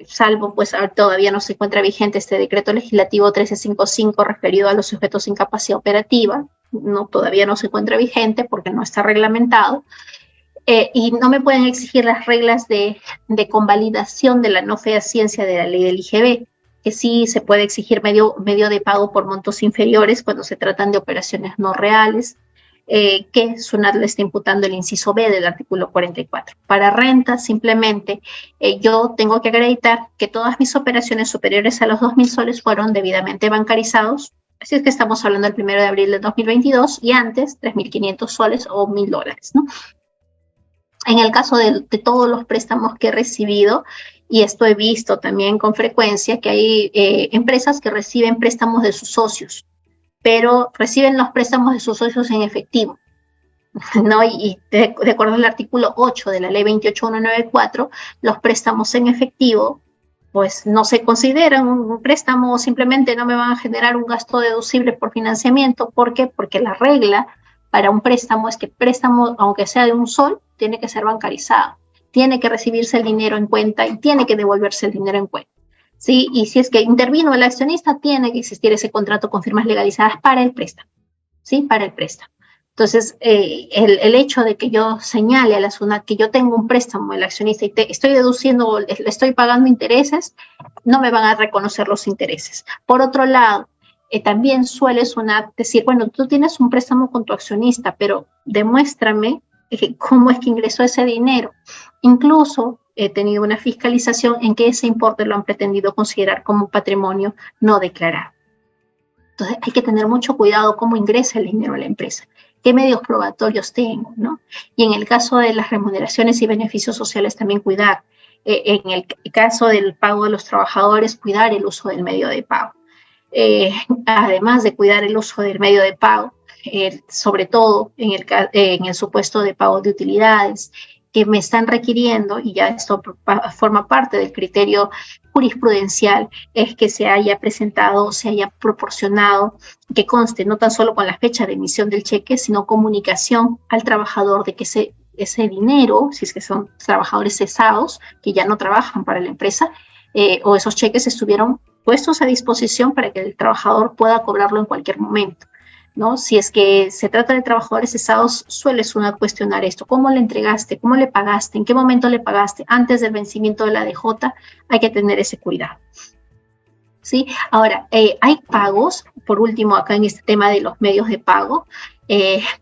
salvo pues todavía no se encuentra vigente este decreto legislativo 1355 referido a los sujetos sin capacidad operativa, todavía no se encuentra vigente porque no está reglamentado, y no me pueden exigir las reglas de convalidación de la no fehaciencia de la ley del IGB, que sí se puede exigir medio de pago por montos inferiores cuando se tratan de operaciones no reales, que SUNAT le está imputando el inciso B del artículo 44. Para renta, simplemente, yo tengo que acreditar que todas mis operaciones superiores a los 2.000 soles fueron debidamente bancarizados. Así es que estamos hablando del 1 de abril de 2022 y antes 3.500 soles o $1.000, ¿no? En el caso de todos los préstamos que he recibido, y esto he visto también con frecuencia, que hay empresas que reciben préstamos de sus socios, pero reciben los préstamos de sus socios en efectivo, ¿no? Y de acuerdo al artículo 8 de la ley 28194, los préstamos en efectivo pues no se consideran un préstamo o simplemente no me van a generar un gasto deducible por financiamiento. ¿Por qué? Porque la regla para un préstamo es que préstamo, aunque sea de un sol, tiene que ser bancarizado, tiene que recibirse el dinero en cuenta y tiene que devolverse el dinero en cuenta, ¿sí? Y si es que intervino el accionista, tiene que existir ese contrato con firmas legalizadas para el préstamo, ¿sí? Para el préstamo. Entonces, el hecho de que yo señale a la SUNAT que yo tengo un préstamo del accionista y estoy deduciendo, le estoy pagando intereses, no me van a reconocer los intereses. Por otro lado, también suele SUNAT decir, bueno, tú tienes un préstamo con tu accionista, pero demuéstrame cómo es que ingresó ese dinero. Incluso he tenido una fiscalización en que ese importe lo han pretendido considerar como patrimonio no declarado. Entonces hay que tener mucho cuidado cómo ingresa el dinero a la empresa, qué medios probatorios tengo, ¿no? Y en el caso de las remuneraciones y beneficios sociales también cuidar. En el caso del pago de los trabajadores, cuidar el uso del medio de pago. Además de cuidar el uso del medio de pago, sobre todo en el supuesto de pago de utilidades que me están requiriendo, y ya esto forma parte del criterio jurisprudencial, es que se haya presentado, se haya proporcionado, que conste no tan solo con la fecha de emisión del cheque, sino comunicación al trabajador de que ese dinero, si es que son trabajadores cesados, que ya no trabajan para la empresa, o esos cheques estuvieron puestos a disposición para que el trabajador pueda cobrarlo en cualquier momento, ¿no? Si es que se trata de trabajadores cesados, suele SUNAT cuestionar esto. ¿Cómo le entregaste? ¿Cómo le pagaste? ¿En qué momento le pagaste? Antes del vencimiento de la DJ, hay que tener ese cuidado, ¿sí? Ahora, hay pagos, por último, acá en este tema de los medios de pago,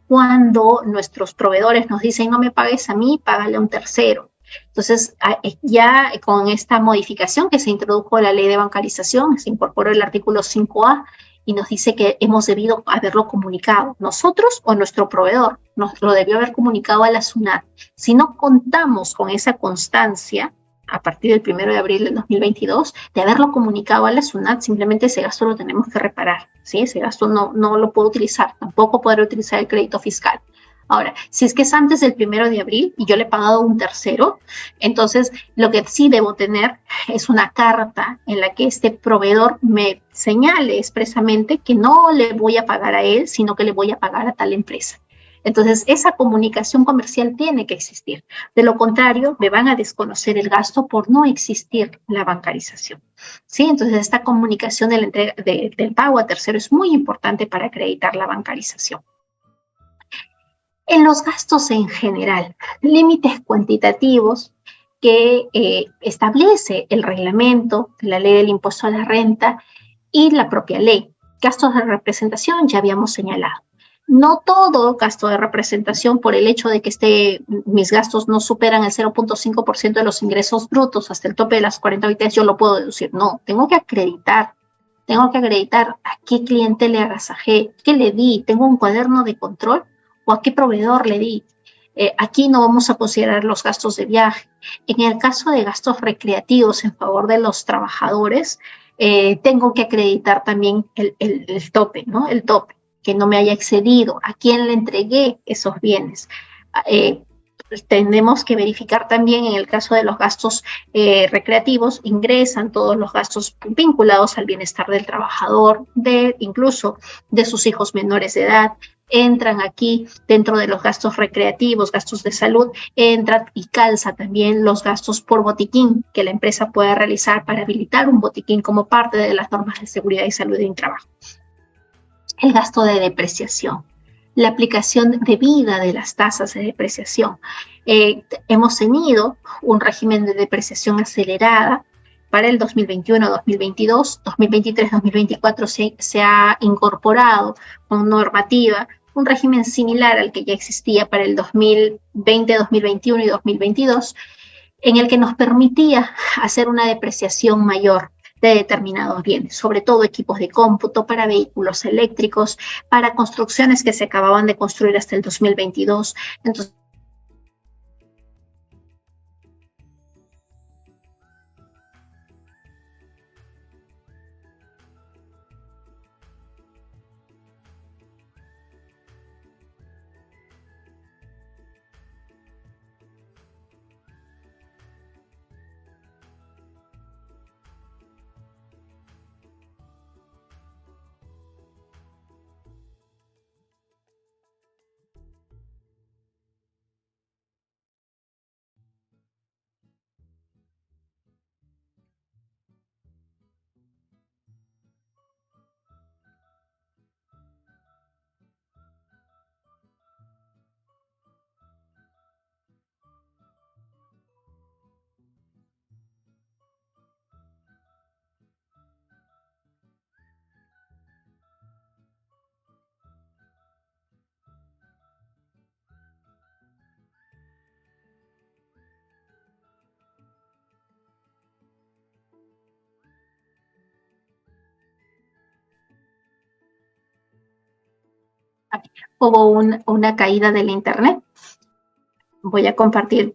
cuando nuestros proveedores nos dicen, no me pagues a mí, págale a un tercero. Entonces, ya con esta modificación que se introdujo en la ley de bancarización, se incorporó el artículo 5A y nos dice que hemos debido haberlo comunicado, nosotros o nuestro proveedor, nos lo debió haber comunicado a la SUNAT. Si no contamos con esa constancia, a partir del 1 de abril del 2022, de haberlo comunicado a la SUNAT, simplemente ese gasto lo tenemos que reparar, ¿sí? Ese gasto no lo puedo utilizar, tampoco podré utilizar el crédito fiscal. Ahora, si es que es antes del 1 de abril y yo le he pagado a un tercero, entonces lo que sí debo tener es una carta en la que este proveedor me señale expresamente que no le voy a pagar a él, sino que le voy a pagar a tal empresa. Entonces, esa comunicación comercial tiene que existir. De lo contrario, me van a desconocer el gasto por no existir la bancarización, ¿sí? Entonces, esta comunicación de la entrega, del pago a tercero es muy importante para acreditar la bancarización. En los gastos en general, límites cuantitativos que establece el reglamento, la ley del impuesto a la renta y la propia ley, Gastos de representación ya habíamos señalado. No todo gasto de representación por el hecho de que mis gastos no superan el 0.5% de los ingresos brutos hasta el tope de las 40 UITs, yo lo puedo deducir. No, tengo que acreditar a qué cliente le agasajé, qué le di, tengo un cuaderno de control o a qué proveedor le di. Aquí no vamos a considerar los gastos de viaje. En el caso de gastos recreativos en favor de los trabajadores, tengo que acreditar también el tope, ¿no? El tope, que no me haya excedido, a quién le entregué esos bienes. Tenemos que verificar también en el caso de los gastos recreativos, ingresan todos los gastos vinculados al bienestar del trabajador, incluso de sus hijos menores de edad. Entran aquí dentro de los gastos recreativos, gastos de salud, entran y calza también los gastos por botiquín que la empresa pueda realizar para habilitar un botiquín como parte de las normas de seguridad y salud en trabajo. El gasto de depreciación, la aplicación debida de las tasas de depreciación. Hemos tenido un régimen de depreciación acelerada para el 2021, 2022, 2023, 2024 se ha incorporado con normativa un régimen similar al que ya existía para el 2020, 2021 y 2022, en el que nos permitía hacer una depreciación mayor de determinados bienes, sobre todo equipos de cómputo para vehículos eléctricos, para construcciones que se acababan de construir hasta el 2022. Entonces, hubo una caída del internet. Voy a compartir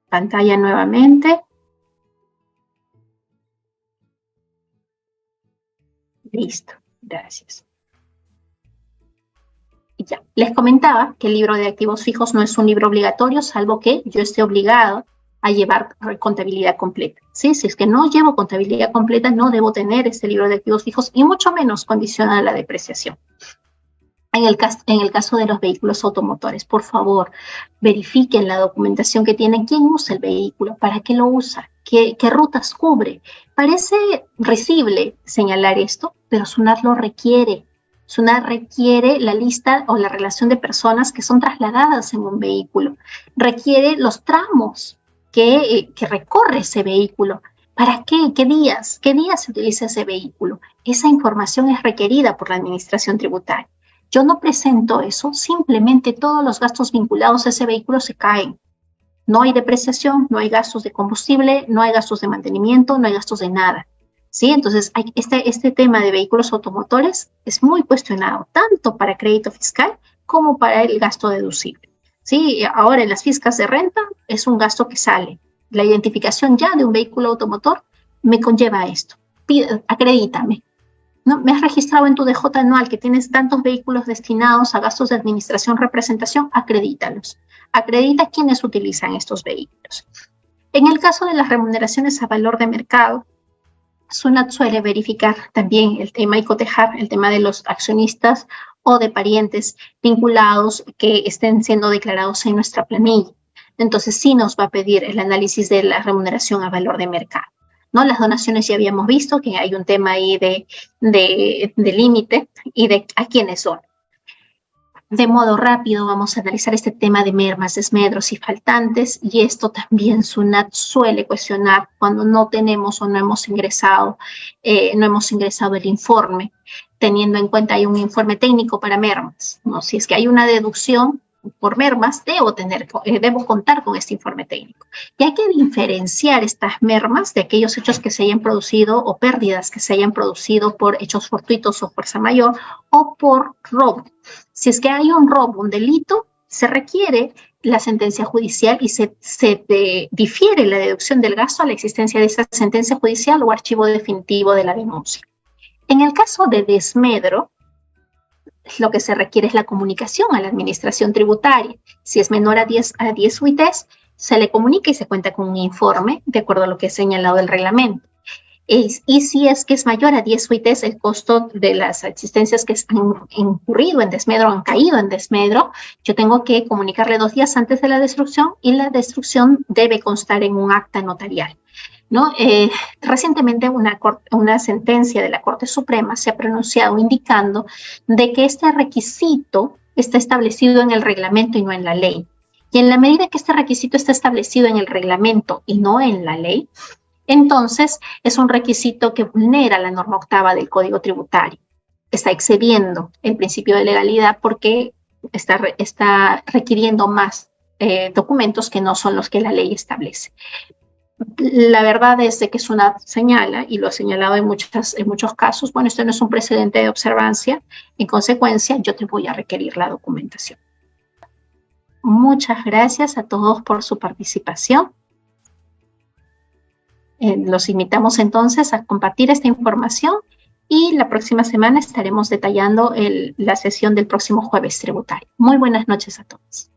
pantalla nuevamente. Listo, gracias. Y ya, les comentaba que el libro de activos fijos no es un libro obligatorio, salvo que yo esté obligado a llevar contabilidad completa. ¿Sí? Si es que no llevo contabilidad completa, no debo tener este libro de activos fijos y mucho menos condicional a la depreciación. En el caso de los vehículos automotores, por favor, verifiquen la documentación que tienen, quién usa el vehículo, para qué lo usa, qué rutas cubre. Parece risible señalar esto, pero SUNAT lo requiere. SUNAT requiere la lista o la relación de personas que son trasladadas en un vehículo. Requiere los tramos que recorre ese vehículo. ¿Para qué? ¿Qué días se utiliza ese vehículo? Esa información es requerida por la Administración Tributaria. Yo no presento eso, simplemente todos los gastos vinculados a ese vehículo se caen. No hay depreciación, no hay gastos de combustible, no hay gastos de mantenimiento, no hay gastos de nada. ¿Sí? Entonces, este tema de vehículos automotores es muy cuestionado, tanto para crédito fiscal como para el gasto deducible. ¿Sí? Ahora, en las fiscas de renta es un gasto que sale. La identificación ya de un vehículo automotor me conlleva esto. Acredítame. ¿No? Me has registrado en tu DJ anual que tienes tantos vehículos destinados a gastos de administración, representación, acredítalos. Acredita quiénes utilizan estos vehículos. En el caso de las remuneraciones a valor de mercado, SUNAT suele verificar también el tema y cotejar el tema de los accionistas o de parientes vinculados que estén siendo declarados en nuestra planilla. Entonces sí nos va a pedir el análisis de la remuneración a valor de mercado. ¿No? Las donaciones ya habíamos visto que hay un tema ahí de límite y de a quiénes son. De modo rápido vamos a analizar este tema de mermas, desmedros y faltantes, y esto también SUNAT suele cuestionar cuando no tenemos o no hemos ingresado el informe teniendo en cuenta hay un informe técnico para mermas, ¿no? Si es que hay una deducción por mermas, debo contar con este informe técnico. Y hay que diferenciar estas mermas de aquellos hechos que se hayan producido o pérdidas que se hayan producido por hechos fortuitos o fuerza mayor o por robo. Si es que hay un robo, un delito, se requiere la sentencia judicial y se difiere la deducción del gasto a la existencia de esa sentencia judicial o archivo definitivo de la denuncia. En el caso de desmedro, lo que se requiere es la comunicación a la administración tributaria. Si es menor a 10 UITs, se le comunica y se cuenta con un informe de acuerdo a lo que he señalado el reglamento. Y si es que es mayor a 10 UITs, el costo de las existencias que han incurrido en desmedro, han caído en desmedro, yo tengo que comunicarle 2 días antes de la destrucción y la destrucción debe constar en un acta notarial, ¿no? Recientemente una sentencia de la Corte Suprema se ha pronunciado indicando de que este requisito está establecido en el reglamento y no en la ley. Y en la medida que este requisito está establecido en el reglamento y no en la ley, entonces es un requisito que vulnera la norma 8ª del Código Tributario. Está excediendo el principio de legalidad porque está requiriendo más documentos que no son los que la ley establece. La verdad es de que es una señala, y lo ha señalado en muchos casos, bueno, esto no es un precedente de observancia, en consecuencia yo te voy a requerir la documentación. Muchas gracias a todos por su participación. Los invitamos entonces a compartir esta información y la próxima semana estaremos detallando la sesión del próximo jueves tributario. Muy buenas noches a todos.